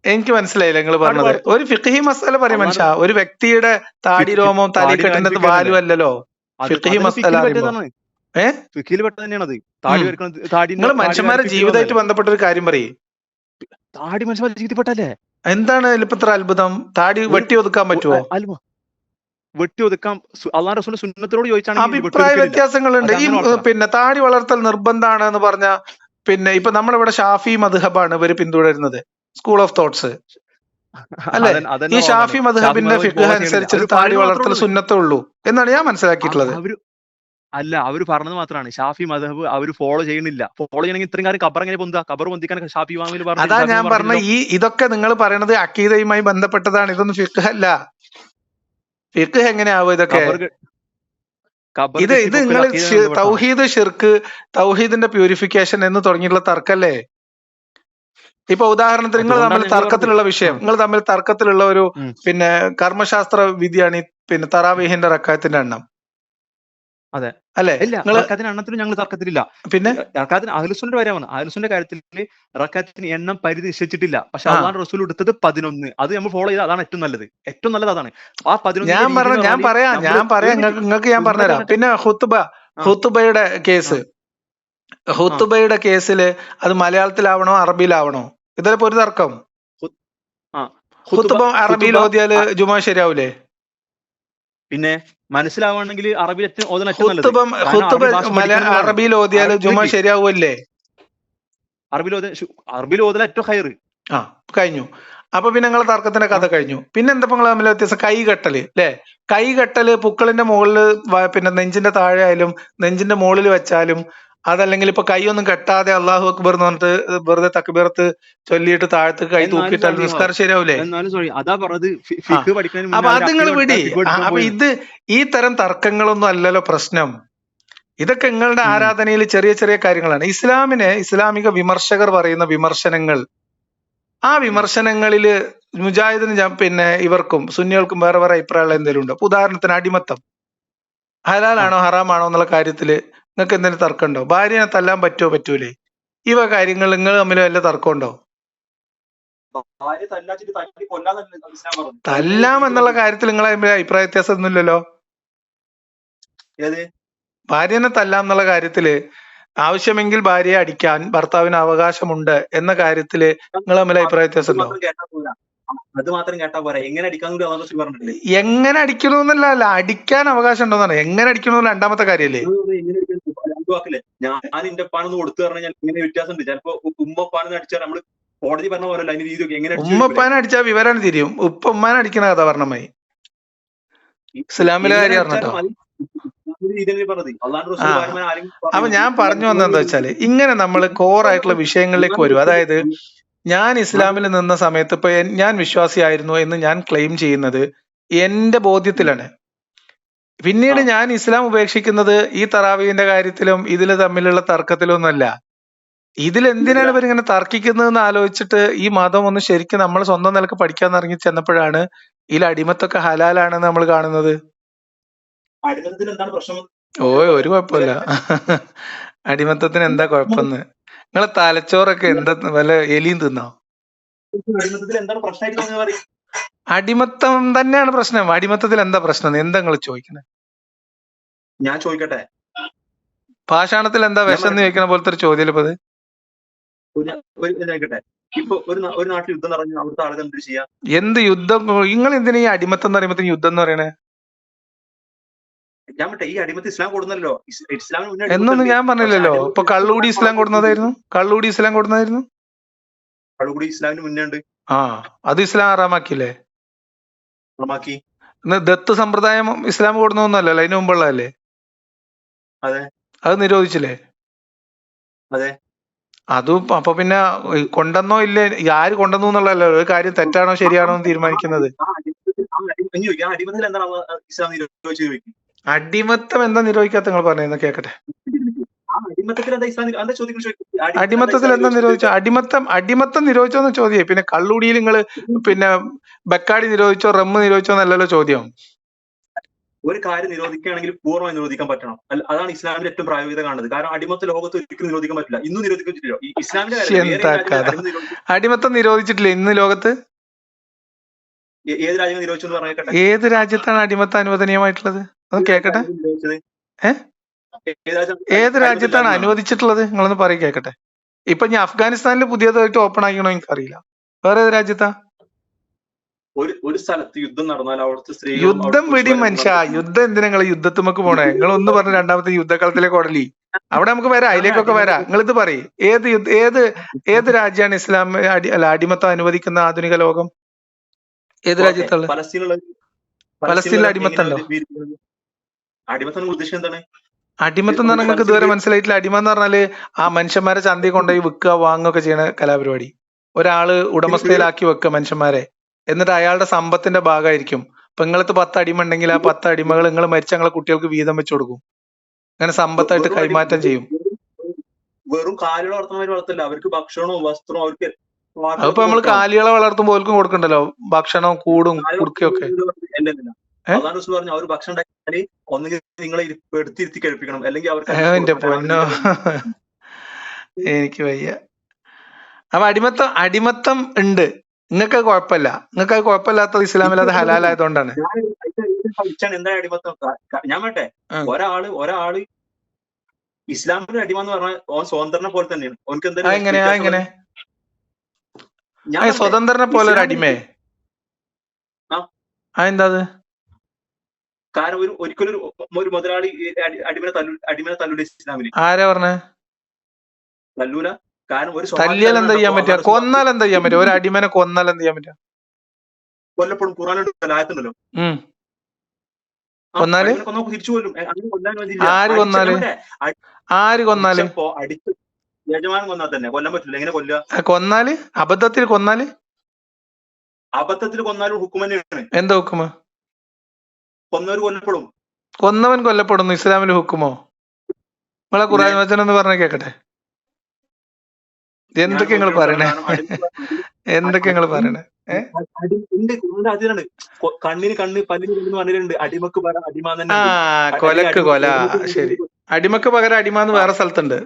എനിക്ക് മനസ്സിലായില്ല നിങ്ങൾ പറഞ്ഞത്. ഒരു ഫിഖ്ഹി മസാല പറയും മനുഷ്യ, ഒരു വ്യക്തിയുടെ താടി രോമവും തലയിൽ കെട്ടുന്നത് വാലും അല്ലല്ലോ. ഫിഖ്ഹി മസാല നിങ്ങൾ മനുഷ്യന്മാരുടെ ജീവിതമായിട്ട് ബന്ധപ്പെട്ട ഒരു കാര്യം പറയും. താടി മനുഷ്യന്മാരുടെ ജീവിതപ്പെട്ടല്ലേ? എന്താണ് ഇപ്പൊ ഇത്ര അത്ഭുതം? താടി വെട്ടി ഒതുക്കാൻ പറ്റുമോ? വെട്ടി ഒതുക്കാം. അള്ളാഹു റസൂലിന്റെ സുന്നത്തിനോട് ചോദിച്ചാണെങ്കിൽ അഭിപ്രായ വ്യത്യാസങ്ങളുണ്ട്. ഈ പിന്നെ താടി വളർത്തൽ നിർബന്ധമാണ് എന്ന് പറഞ്ഞ പിന്നെ ഇപ്പൊ നമ്മളിവിടെ ഷാഫി മദ്ഹബാണ് ഇവര് പിന്തുടരുന്നത്, സ്കൂൾ ഓഫ് തോട്ട്സ് അല്ലെ? ഈ ഷാഫി മദ്ഹബിന്റെ ഫിഖ് അനുസരിച്ച് താടി വളർത്തൽ സുന്നത്തേ ഉള്ളൂ എന്നാണ് ഞാൻ മനസ്സിലാക്കിയിട്ടുള്ളത്. അല്ല, അവര് പറഞ്ഞത് മാത്രമാണ് ഷാഫി മദ്ഹബ് അവര് ഫോളോ ചെയ്യണില്ല. ഫോളോ ചെയ്യണമെങ്കിൽ ഇത്രയും കാര്യം ഖബർ എങ്ങനെ പൊന്താ? ഖബർ പൊന്തിക്കാൻ ഷാഫി ഇമാമിൽ പറഞ്ഞു. അതാ ഞാൻ പറഞ്ഞ ഇതൊക്കെ നിങ്ങൾ പറയണത് അഖീദയുമായി ബന്ധപ്പെട്ടതാണ്, ഇതൊന്നും ഫിഖ് അല്ല. ഫിഖ് എങ്ങനെയാവും ഇതൊക്കെ? ഇത് നിങ്ങൾ തൗഹീദ് ഷിർക്ക്, തൗഹീദിന്റെ പ്യൂരിഫിക്കേഷൻ എന്ന് തുടങ്ങിയിട്ടുള്ള തർക്കല്ലേ? ഇപ്പൊ ഉദാഹരണത്തിന് നിങ്ങൾ തമ്മിൽ തർക്കത്തിലുള്ള വിഷയം, നിങ്ങൾ തമ്മിൽ തർക്കത്തിലുള്ള ഒരു പിന്നെ കർമ്മശാസ്ത്ര വിധിയാണ് ഈ പിന്നെ തറാവീഹിന്റെ റക്കാത്തിന്റെ എണ്ണം. അതെ അല്ലെ? എണ്ണത്തിനും ഞങ്ങൾ തർക്കത്തിലില്ല. പിന്നെ അഹ്ലുസുന്നയുടെ കാര്യമാണ്. അഹ്ലുസുന്നയുടെ കാര്യത്തിൽ റക്കാത്തിന് എണ്ണം പരിധി നിശ്ചയിച്ചിട്ടില്ല. പക്ഷെ അള്ളാഹു റസൂൽ എടുത്തത് 11. അത് നമ്മൾ ഫോളോ ചെയ്താൽ അതാണ് ഏറ്റവും നല്ലത്. ഏറ്റവും നല്ലത് അതാണ്. ആ 11 ഞാൻ പറയാം നിങ്ങൾക്ക് ഞാൻ പറഞ്ഞുതരാം. പിന്നെ ഹുത്തുബയുടെ കേസ്, ഹുത്തുബയുടെ കേസില് അത് മലയാളത്തിലാവണോ അറബിയിലാവണോ? ഇതിലിപ്പോ ഒരു തർക്കം. ഹുത്തുബ അറബിയിൽ ഓതിയാല് ജുമാ ശരിയാവൂലേ? പിന്നെ മനസ്സിലാവുകയാണെങ്കിൽ അറബിയിൽ അറബിയിൽ ഓതിയാല് ജുമാ ശരിയാവൂല്ലേ? അറബിയിൽ ഓതല ഏറ്റവും ഹൈർ. കഴിഞ്ഞു. അപ്പൊ പിന്നെ നിങ്ങളെ തർക്കത്തിന്റെ കഥ കഴിഞ്ഞു. പിന്നെ എന്താ നിങ്ങൾ തമ്മിൽ വ്യത്യാസം? കൈകെട്ടല് അല്ലെ? കൈകെട്ടല് പുക്കളിന്റെ മുകളില് പിന്നെ നെഞ്ചിന്റെ താഴെ ആയാലും നെഞ്ചിന്റെ മുകളിൽ വെച്ചാലും, അതല്ലെങ്കിൽ ഇപ്പൊ കൈയൊന്നും കെട്ടാതെ അള്ളാഹു അക്ബർ എന്ന് പറഞ്ഞിട്ട് വെറുതെ തക്ബീറത്ത് ചൊല്ലിയിട്ട് താഴത്ത് കൈ തൂക്കിയിട്ടാൽ നിസ്കാരം ശരിയാവൂലേ? അപ്പൊ അത് നിങ്ങൾ വിടി. അപ്പൊ ഈ തരം തർക്കങ്ങളൊന്നും അല്ലല്ലോ പ്രശ്നം. ഇതൊക്കെ നിങ്ങളുടെ ആരാധനയിൽ ചെറിയ ചെറിയ കാര്യങ്ങളാണ്. ഇസ്ലാമിക വിമർശകർ പറയുന്ന വിമർശനങ്ങൾ, ആ വിമർശനങ്ങളില് മുജാഹിദിന് പിന്നെ ഇവർക്കും സുന്നികൾക്കും വേറെ വേറെ അഭിപ്രായമുള്ള എന്തെങ്കിലും ഉണ്ടോ? ഉദാഹരണത്തിന് അടിമത്തം ഹലാലാണോ ഹറാമാണോ എന്നുള്ള കാര്യത്തില് നിങ്ങൾക്ക് എന്തെങ്കിലും തർക്കമുണ്ടോ? ഭാര്യനെ തല്ലാൻ പറ്റുമോ പറ്റൂലേ? ഇവ കാര്യങ്ങൾ നിങ്ങൾ തമ്മിൽ വല്ല തർക്കമുണ്ടോ? തല്ലാം എന്നുള്ള കാര്യത്തിൽ നിങ്ങളെ അഭിപ്രായ വ്യത്യാസം ഒന്നുമില്ലല്ലോ. ഭാര്യനെ തല്ലാം എന്നുള്ള കാര്യത്തില് ആവശ്യമെങ്കിൽ ഭാര്യയെ അടിക്കാൻ ഭർത്താവിന് അവകാശമുണ്ട് എന്ന കാര്യത്തില് നിങ്ങൾ തമ്മിൽ അഭിപ്രായ വ്യത്യാസം ഉണ്ടോ? അത് മാത്രം കേട്ടാ പോരാ, എങ്ങനെ അടിക്കാന്ന് എങ്ങനെ അടിക്കണമെന്നല്ല, അടിക്കാൻ അവകാശം ഉണ്ടോന്നാണ്. എങ്ങനെ അടിക്കണമെന്ന് രണ്ടാമത്തെ കാര്യല്ലേ? ഞാൻ എന്റെ പാനൊന്ന് കൊടുത്തു പറഞ്ഞാൽ ഇങ്ങനെ വ്യത്യാസമുണ്ട്. ചിലപ്പോ ഉമ്മപ്പാനെന്ന് അടിച്ചാൽ നമ്മള് കോടതി പറഞ്ഞ പോലല്ല അതിന് രീതി. എങ്ങനെ ഉമ്മപ്പാനെ അടിച്ചാൽ വിവരം തിരിയും. ഉമ്മ അടിക്കണ കഥ പറഞ്ഞ മതി. ഇസ്ലാമിലെ കാര്യം പറഞ്ഞോ. അപ്പൊ ഞാൻ പറഞ്ഞു വന്നെന്താ വെച്ചാല്, ഇങ്ങനെ നമ്മൾ കോറായിട്ടുള്ള വിഷയങ്ങളിലേക്ക് വരും. അതായത് ഞാൻ ഇസ്ലാമിൽ നിന്ന സമയത്ത് ഇപ്പൊ ഞാൻ വിശ്വാസിയായിരുന്നു എന്ന് ഞാൻ ക്ലെയിം ചെയ്യുന്നത് എന്റെ ബോധ്യത്തിലാണ്. പിന്നീട് ഞാൻ ഇസ്ലാം ഉപേക്ഷിക്കുന്നത് ഈ തറാവീഹിന്റെ കാര്യത്തിലും ഇതില് തമ്മിലുള്ള തർക്കത്തിലൊന്നുമല്ല. ഇതിലെന്തിനാണ് ഇവരിങ്ങനെ തർക്കിക്കുന്നതെന്ന് ആലോചിച്ചിട്ട് ഈ മതം ഒന്ന് ശരിക്കും നമ്മൾ സ്വന്തം നിലക്ക് പഠിക്കാൻ ഇറങ്ങി ചെന്നപ്പോഴാണ് ഇതിൽ അടിമത്തൊക്കെ ഹലാലാണെന്ന് നമ്മൾ കാണുന്നത്. ഒരു കുഴപ്പമില്ല. അടിമത്തത്തിന് എന്താ കുഴപ്പമെന്ന്? നിങ്ങളെ തലച്ചോറൊക്കെ എന്താ വല്ല എലിയും തിന്നോ? അടിമത്തം തന്നെയാണ് പ്രശ്നം. അടിമത്തത്തിൽ എന്താ പ്രശ്നം? എന്താ നിങ്ങൾ ചോദിക്കണേ? ഞാൻ ചോദിക്കട്ടെ, പാഷാണത്തിൽ എന്താ വിഷം എന്ന് ചോദിക്കണ പോലത്തെ ഒരു ചോദ്യം ഇപ്പൊ അത്. ഇപ്പൊ ഒരു നാട്ടിൽ യുദ്ധം നടന്നു, അവിടുത്തെ ആളുകൾ എന്ത് ചെയ്യാ? എന്ത് യുദ്ധം? നിങ്ങൾ എന്തിനാ ഈ അടിമത്തം എന്ന് പറയുമ്പോ യുദ്ധം എന്ന് പറയണേ? ഞാൻ പറ്റേ ഈ അടിമത്ത് ഇസ്ലാം കൊടുന്നല്ലോ. എന്നൊന്നും ഞാൻ പറഞ്ഞില്ലല്ലോ. ഇപ്പൊ കള്ളുകൂടി ഇസ്ലാം കൊടുന്നതായിരുന്നു. കള്ളുകൂടി ഇസ്ലാമിന് മുന്നേ ഉണ്ട്. അത് ഇസ്ലാം ആറാമാക്കിയില്ലേ? ദത്ത് സമ്പ്രദായം ഇസ്ലാം കൊടുന്നൊന്നല്ലല്ലോ, അതിന് മുമ്പുള്ളതല്ലേ? അതെ. അത് നിരോധിച്ചില്ലേ? അതെ. അതും അപ്പൊ പിന്നെ കൊണ്ടെന്നോ ഇല്ലേ, ആര് കൊണ്ടെന്നു എന്നുള്ളതല്ലോ ഒരു കാര്യം തെറ്റാണോ ശരിയാണോ എന്ന് തീരുമാനിക്കുന്നത്. അടിമത്തം എന്താ നിരോധിക്കാത്ത നിങ്ങൾ പറയുന്ന കേക്കട്ടെ. അടിമത്തത്തിൽ എന്താ നിരോധിച്ചോ? അടിമത്തം നിരോധിച്ചോന്ന് ചോദ്യം. പിന്നെ കള്ളുടിയിൽ നിങ്ങൾ പിന്നെ ബക്കാടി നിരോധിച്ചോ റമ്മ് നിരോധിച്ചോ എന്നല്ലല്ലോ ചോദ്യം. ഒരു കാര്യം നിരോധിക്കുകയാണെങ്കിൽ പൂർണ്ണമായി നിരോധിക്കാൻ പറ്റണം. അതാണ് ഇസ്ലാമിന്റെ ഏറ്റവും പ്രായോഗികത കാണുന്നത്. കാരണം അടിമത്ത ലോകത്ത് ഒരിക്കലും നിരോധിക്കാൻ പറ്റില്ല. ഇന്നും നിരോധിച്ചിട്ടില്ല. ഈ ഇസ്ലാമിന്റെ അടിമത്തം നിരോധിച്ചിട്ടില്ല ഇന്ന് ലോകത്ത്. ഏത് രാജ്യം നിരോധിച്ചു എന്ന് പറഞ്ഞേക്കട്ടെ. ഏത് രാജ്യത്താണ് അടിമത്തം അനുവദനീയമായിട്ടുള്ളത്? അത് കേക്കട്ടെ. ഏത് രാജ്യത്താണ് അനുവദിച്ചിട്ടുള്ളത്? നിങ്ങളൊന്ന് പറയും കേക്കട്ടെ. ഇപ്പൊ ഞാൻ അഫ്ഗാനിസ്ഥാനിൽ പുതിയതായിട്ട് ഓപ്പൺ ആക്കണോ എനിക്കറിയില്ല. വേറെ ഏത് രാജ്യത്താ? ഒരു സ്ഥലത്ത് യുദ്ധം നടന്നാൽ അവിടുത്തെ സ്ത്രീ യുദ്ധം വിടി മനുഷ്യ. യുദ്ധം എന്തിനാ നിങ്ങൾ യുദ്ധത്തുമൊക്കെ പോണേ? നിങ്ങൾ ഒന്ന് പറഞ്ഞ രണ്ടാമത്തെ യുദ്ധക്കളത്തിലേക്ക് ഓടലി. അവിടെ നമുക്ക് വരാം, അതിലേക്കൊക്കെ വരാം. നിങ്ങൾ ഇത് പറയും, ഏത് രാജ്യമാണ് ഇസ്ലാം അടിമത്തം അനുവദിക്കുന്ന ആധുനിക ലോകം? ഏത് രാജ്യത്തുള്ള? പലസ്തീനിൽ അടിമത്തം ഉണ്ടോ? അടിമത്തം ഉദ്ദേശം എന്താണ്? അടിമത്തം എന്ന് പറഞ്ഞാൽ നിങ്ങൾക്ക് ഇതുവരെ മനസ്സിലായിട്ടില്ല. അടിമ എന്ന് പറഞ്ഞാല് ആ മനുഷ്യന്മാരെ ചന്തയിൽ കൊണ്ടുപോയി വിൽക്കുക വാങ്ങുക ചെയ്യണ കലാപരിപാടി. ഒരാള് ഉടമസ്ഥയിലാക്കി വെക്കുക മനുഷ്യന്മാരെ, എന്നിട്ട് അയാളുടെ സമ്പത്തിന്റെ ഭാഗമായിരിക്കും. ഇപ്പൊ നിങ്ങൾക്ക് 10 അടിമ ഉണ്ടെങ്കിൽ ആ 10 അടിമകൾ നിങ്ങൾ മരിച്ച ഞങ്ങളെ കുട്ടികൾക്ക് വീതം വെച്ച് കൊടുക്കും. അങ്ങനെ സമ്പത്തായിട്ട് കൈമാറ്റം ചെയ്യും. വെറും കാലികളെ വളർത്തുന്നവർ അവർക്ക് ഭക്ഷണവും വസ്ത്രവും അവർക്ക്. അതിപ്പോ നമ്മള് കാലികളെ വളർത്തുമ്പോൾ ഓൽക്കും കൊടുക്കണ്ടല്ലോ ഭക്ഷണവും കൂടും കുടുക്കൊക്കെ. പറഞ്ഞു അവർ ഭക്ഷണം ഉണ്ടാക്കിയാൽ ഒന്നുകിൽ നിങ്ങളെ എടുത്തിരുത്തി കഴിപ്പിക്കണം, അല്ലെങ്കിൽ അവർക്ക്. എന്റെ പൊന്നോ, എനിക്ക് വയ്യ. അപ്പൊ അടിമത്തം ഉണ്ട്. നിങ്ങൾക്ക് കുഴപ്പമില്ല. നിങ്ങൾക്ക് അത് കുഴപ്പമില്ലാത്തത് ഇസ്ലാമിൽ അത് ഹലാലായതുകൊണ്ടാണ്. എന്താ അടിമത്തം? ഞാൻ വേട്ടെ, ഒരാള് ഇസ്ലാമിന്റെ അടിമ എന്ന് പറഞ്ഞാൽ ഓൻ സ്വതന്ത്രനെ പോലെ തന്നെയാണ്. ഓനക്ക് എങ്ങനെ സ്വതന്ത്രനെ പോലെ ഒരു അടിമേ? എന്താ? കാരണം ഒരിക്കലും ഒരു മുതലാളി അടിമനെ തല്ലൂല ഇസ്ലാമില്. ആരാ പറഞ്ഞേ തല്ലൂല? കാരണം ഒരു തല്ലിയാൽ എന്താ ചെയ്യാൻ പറ്റുക? കൊന്നാൽ എന്താ ചെയ്യാൻ പറ്റുക? ഒരു അടിമനെ കൊന്നാൽ എന്ത് ചെയ്യാൻ പറ്റുക? കൊല്ലപ്പെടും. ഖുർആനിൽ ആയത്തുണ്ടല്ലോ. കൊന്നാല് തിരിച്ചു കൊല്ലും. ആര് കൊന്നാല് യജമാനൻ കൊന്നാൽ തന്നെ കൊല്ലാൻ പറ്റില്ല. എങ്ങനെ കൊല്ലുക? കൊന്നാല് അബദ്ധത്തിൽ കൊന്നാലും ഹുക്കും തന്നെയാണ്. എന്താ ഹുക്കുമ്? കൊന്നവർ കൊല്ലപ്പെടും. കൊന്നവൻ കൊല്ലപ്പെടുന്നു ഇസ്ലാമിൽ ഹുക്കുമോ? നിങ്ങളെ ഖുർആൻ വചനം ഒന്ന് പറഞ്ഞ കേക്കട്ടെ. എന്തൊക്കെ നിങ്ങൾ പറയണേ? കണ്ണിന് കണ്ണ് പല്ലിന് കണ്ണ് പറഞ്ഞിട്ടുണ്ട്. അടിമക്ക് പകരം അടിമ തന്നെ. കൊലക്ക് കൊല. ശരി, അടിമക്ക് പകരം അടിമ എന്ന് വേറെ സ്ഥലത്തുണ്ട്.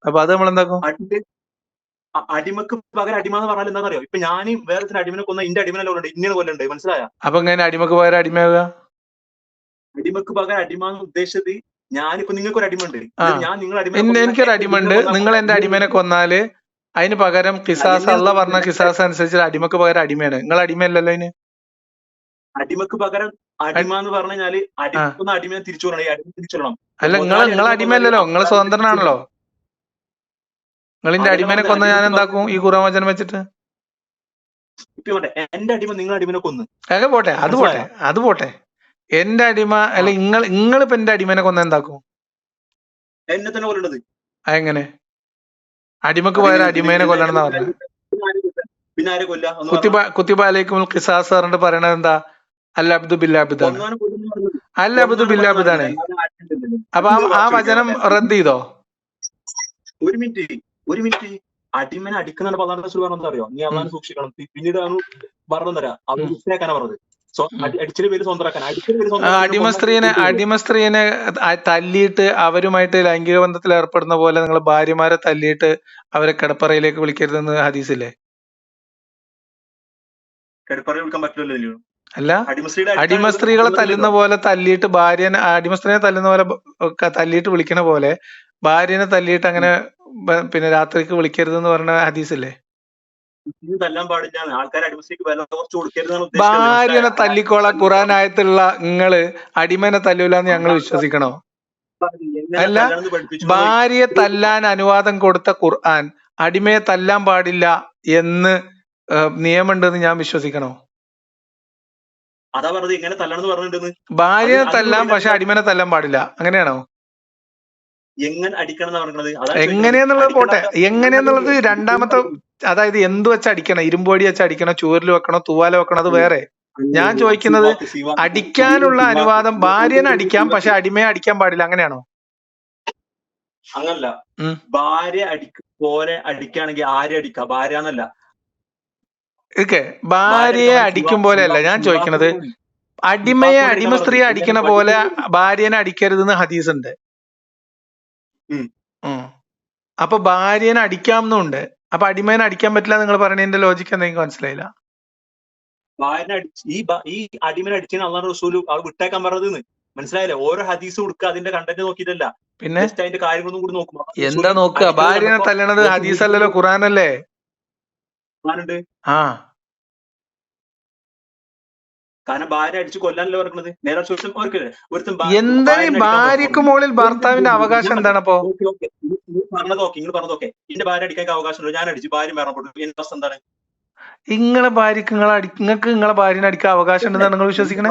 അപ്പൊ അത് നമ്മൾ എന്താക്കും? അടിമക്ക് പകരം അടിമ എന്ന് പറഞ്ഞാൽ എന്താ അറിയോ? ഇപ്പൊ ഞാൻ വേറെ അടിമനെ കൊന്ന എന്റെ അടിമനെ ഇങ്ങനെ കൊല്ലണ്ട്. മനസ്സിലായ? അപ്പൊ എങ്ങനെ അടിമക്ക് പകരം അടിമയാവുക? അടിമക്ക് പകരം അടിമ എന്ന് ഉദ്ദേശിച്ചത്, ഞാനിപ്പോ നിങ്ങൾക്ക് ഒരു അടിമ ഉണ്ട്, ഞാൻ നിങ്ങളെ അടിമ. എനിക്കൊരു അടിമ ഉണ്ട്. നിങ്ങൾ എന്റെ അടിമനെ കൊന്നാല് അതിന് പകരം കിസാസ്, അള്ളാഹ് പറഞ്ഞ കിസാസ് അനുസരിച്ച് അടിമക്ക് പകരം അടിമയാണ്. നിങ്ങൾ അടിമയല്ലല്ലോ അതിന്. അടിമക്ക് പകരം അടിമ എന്ന് പറഞ്ഞു കഴിഞ്ഞാല് അടിമയെ തിരിച്ചു തിരിച്ചിടണം. അല്ല, നിങ്ങൾ അടിമയല്ലല്ലോ, നിങ്ങൾ സ്വതന്ത്രനാണല്ലോ. നിങ്ങളിന്റെ അടിമനെ കൊന്ന ഞാൻ എന്താക്കും ഈ ഖുർആൻ വചനം വെച്ചിട്ട്? എന്റെ അടിമ നിങ്ങളുടെ അടിമനെ കൊന്ന് പോട്ടെ, അത് പോട്ടെ. എന്റെ അടിമ അല്ല, നിങ്ങളിപ്പോ എന്റെ അടിമനെ കൊന്ന എന്താക്കും? എന്നെ തന്നെ കൊല്ലേണ്ടത്. അതെങ്ങനെ? അടിമക്ക് പകരം അടിമേനെ കൊല്ലണമെന്നാ പറഞ്ഞത്. പിന്നെ ആരെ കൊല്ല? കുത്തിബ അലൈക്കും ഖിസാസ് പറഞ്ഞിട്ട് പറയണത് എന്താ? അൽ അബ്ദു ബില്ലാബിദാണ്. അൽ അബ്ദു ബില്ലാബിദാണ്. അപ്പൊ ആ വചനം റദ്ദ് ചെയ്തോ? ഒരു മിനിറ്റ് അടിമനെ അടിക്കുന്ന പറഞ്ഞത് അറിയോ? നീ അള്ളാനെ സൂക്ഷിക്കണം. പിന്നീട് പറഞ്ഞു തരാം. അത് മനസ്സിലാക്കാനാ പറഞ്ഞത്. അടിമ സ്ത്രീനെ തല്ലിയിട്ട് അവരുമായിട്ട് ലൈംഗിക ബന്ധത്തിൽ ഏർപ്പെടുന്ന പോലെ നിങ്ങൾ ഭാര്യമാരെ തല്ലിയിട്ട് അവരെ കിടപ്പറയിലേക്ക് വിളിക്കരുതെന്ന് ഹദീസില്ലേ? അല്ല, അടിമ സ്ത്രീകളെ തല്ലുന്ന പോലെ തല്ലിയിട്ട് അടിമ സ്ത്രീനെ തല്ലുന്ന പോലെ തല്ലിയിട്ട് വിളിക്കണ പോലെ ഭാര്യനെ തല്ലിയിട്ട് അങ്ങനെ പിന്നെ രാത്രിക്ക് വിളിക്കരുതെന്ന് പറഞ്ഞ ഹദീസില്ലേ? ഭാര്യനെ തല്ലിക്കോളാൻ ഖുർആനായത്തുള്ള നിങ്ങള് അടിമനെ തല്ലൂലെന്ന് ഞങ്ങൾ വിശ്വസിക്കണോ? അല്ല, ഭാര്യയെ തല്ലാൻ അനുവാദം കൊടുത്ത ഖുർആൻ അടിമയെ തല്ലാൻ പാടില്ല എന്ന് നിയമമുണ്ടെന്ന് ഞാൻ വിശ്വസിക്കണോ? ഭാര്യയെ തല്ലാൻ, പക്ഷെ അടിമനെ തല്ലാൻ പാടില്ല, അങ്ങനെയാണോ? എങ്ങനെയെന്നുള്ളത് പോട്ടെ. എങ്ങനെയെന്നുള്ളത് രണ്ടാമത്തെ, അതായത് എന്ത് വെച്ച് അടിക്കണം? ഇരുമ്പൊടി വെച്ച് അടിക്കണം, ചൂരിൽ വെക്കണോ, തൂവാല വെക്കണോ, അത് വേറെ. ഞാൻ ചോദിക്കുന്നത് അടിക്കാനുള്ള അനുവാദം, ഭാര്യനെ അടിക്കാം പക്ഷെ അടിമയെ അടിക്കാൻ പാടില്ല, അങ്ങനെയാണോ? അങ്ങനല്ല. ഭാര്യ പോലെ അടിക്കുകയാണെങ്കിൽ ആരെ അടിക്കാം? ഭാര്യ എന്നല്ല. ഭാര്യയെ അടിക്കും പോലെയല്ല ഞാൻ ചോദിക്കുന്നത്. അടിമയെ അടിമ സ്ത്രീ അടിക്കണ പോലെ ഭാര്യനെ അടിക്കരുതെന്ന് ഹദീസ് ഉണ്ട്. അപ്പൊ ഭാര്യനെ അടിക്കാമെന്നുണ്ട്. അപ്പൊ അടിമേനെ അടിക്കാൻ പറ്റില്ല നിങ്ങൾ പറഞ്ഞതിന്റെ ലോജിക്ക് എന്തെങ്കിലും മനസ്സിലായില്ല? ഈ അടിമനെ അടിച്ചാൽ അള്ളാഹു റസൂൽ അത് വിട്ടേക്കാൻ പറഞ്ഞത് മനസ്സിലായില്ലേ? ഓരോ ഹദീസ് കൊടുക്കുക, അതിന്റെ കണ്ടന്റ് നോക്കിയിട്ടല്ല, പിന്നെ അതിന്റെ കാര്യങ്ങളൊന്നും കൂടി നോക്കുമ്പോ എന്താ നോക്കുക? ഭാര്യനെ തല്ലണത് ഹദീസ് അല്ലല്ലോ, ഖുറാനല്ലേ? ആ, കാരണം ഭാര്യ അടിച്ചു കൊല്ലാനല്ലോ പറഞ്ഞത്. നേരെ എന്താ ഭാര്യക്ക് മുകളിൽ ഭർത്താവിന്റെ അവകാശം എന്താണ്? അപ്പൊ പറഞ്ഞതൊക്കെ എന്റെ ഭാര്യ അടിക്കാൻ അവകാശമുണ്ടോ? ഞാൻ അടിച്ചു, ഭാര്യ മരണപ്പെട്ടു, എന്റെ അവസ്ഥ എന്താണ്? നിങ്ങളെ ഭാര്യക്ക് നിങ്ങൾക്ക് നിങ്ങളെ ഭാര്യനെ അടിക്കാൻ അവകാശം ഉണ്ടെന്നാണ് നിങ്ങൾ വിശ്വസിക്കണേ?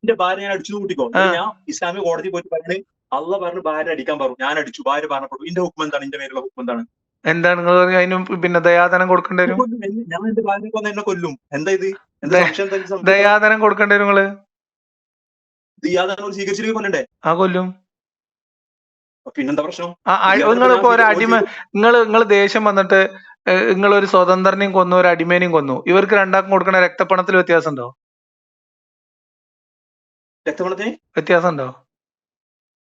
എന്റെ ഭാര്യ ഞാൻ അടിച്ചു കൂട്ടിക്കോ, ഞാൻ ഇസ്ലാമിക കോടതി പോയിട്ട് പറഞ്ഞു അള്ള പറഞ്ഞു ഭാര്യ അടിക്കാൻ പറഞ്ഞു, ഞാൻ അടിച്ചു, ഭാര്യ മരണപ്പെട്ടു, എന്റെ ഹുക്കം എന്താണ്? എന്റെ പേരുള്ള ഹുക്കം എന്താണ്? എന്താണ് നിങ്ങൾ അതിനും പിന്നെ ദയാദനം കൊടുക്കേണ്ടി വരും? ഞാൻ എന്റെ ഭാര്യനെ കൊന്ന എന്നെ കൊല്ലും. എന്താ ഇത്? ദയാദനം കൊടുക്കേണ്ടി വരും. നിങ്ങള് ദയാദനം സ്വീകരിച്ചിട്ട് കൊല്ലണ്ടേ? ആ, കൊല്ലും. പിന്നെന്താ പ്രശ്നം? നിങ്ങളിപ്പോ ഒരു അടിമ, നിങ്ങൾ ദേഷ്യം വന്നിട്ട് നിങ്ങളൊരു സ്വതന്ത്രനെയും കൊന്നു, ഒരു അടിമേനെയും കൊന്നു. ഇവർക്ക് രണ്ടാക്കും കൊടുക്കണ രക്തപ്പണത്തിൽ വ്യത്യാസം ഉണ്ടോ? രക്തപണത്തിന് വ്യത്യാസം ഉണ്ടോ?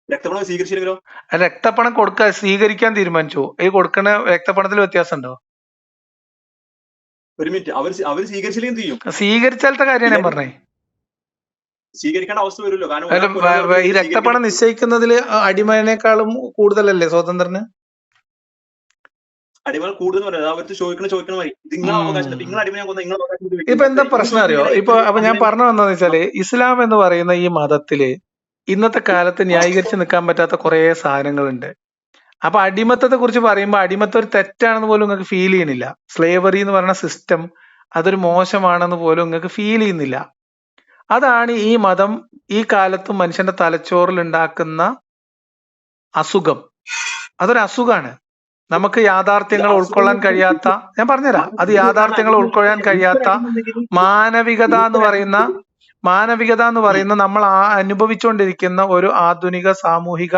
രക്തപണം സ്വീകരിച്ചില്ലെങ്കിലോ? രക്തപ്പണം കൊടുക്കാൻ സ്വീകരിക്കാൻ തീരുമാനിച്ചു, ഈ കൊടുക്കണ രക്തപ്പണത്തിൽ വ്യത്യാസം ഉണ്ടോ? ഒരു മിനിറ്റ്, അവർ സ്വീകരിച്ചില്ലെങ്കിൽ എന്ത് ചെയ്യും? സ്വീകരിച്ചാലത്തെ കാര്യമാണ് ഞാൻ പറഞ്ഞേ. സ്വീകരിക്കേണ്ട അവസ്ഥ വരുമല്ലോ. കാരണം ഈ രക്തപ്പണം നിശ്ചയിക്കുന്നതിൽ അടിമേനേക്കാളും കൂടുതലല്ലേ സ്വതന്ത്രന്? അടിമകൾ കൂടുതൽ അവർക്ക് ചോദിക്കണ മതി. നിങ്ങളെ അവകാശം, നിങ്ങളെ അടിമ കൊന്ന നിങ്ങളെ അവകാശം. ഇപ്പൊ എന്താ പ്രശ്നം അറിയോ? അപ്പൊ ഞാൻ പറഞ്ഞു വന്നതെന്ന് വെച്ചാല്, ഇസ്ലാം എന്ന് പറയുന്ന ഈ മതത്തില് ഇന്നത്തെ കാലത്ത് ന്യായീകരിച്ച് നിൽക്കാൻ പറ്റാത്ത കുറെ സാധനങ്ങളുണ്ട്. അപ്പൊ അടിമത്തത്തെ കുറിച്ച് പറയുമ്പോൾ അടിമത്തം ഒരു തെറ്റാണെന്ന് പോലും നിങ്ങൾക്ക് ഫീൽ ചെയ്യുന്നില്ല. സ്ലേവറി എന്ന് പറയുന്ന സിസ്റ്റം അതൊരു മോശമാണെന്ന് പോലും നിങ്ങൾക്ക് ഫീൽ ചെയ്യുന്നില്ല. അതാണ് ഈ മതം ഈ കാലത്തും മനുഷ്യന്റെ തലച്ചോറിൽ ഉണ്ടാക്കുന്ന അസുഖം. അതൊരു അസുഖാണ്. നമുക്ക് യാഥാർത്ഥ്യങ്ങൾ ഉൾക്കൊള്ളാൻ കഴിയാത്ത, ഞാൻ പറഞ്ഞുതരാം, അത് യാഥാർത്ഥ്യങ്ങൾ ഉൾക്കൊള്ളാൻ കഴിയാത്ത മാനവികത എന്ന് പറയുന്ന നമ്മൾ അനുഭവിച്ചുകൊണ്ടിരിക്കുന്ന ഒരു ആധുനിക സാമൂഹിക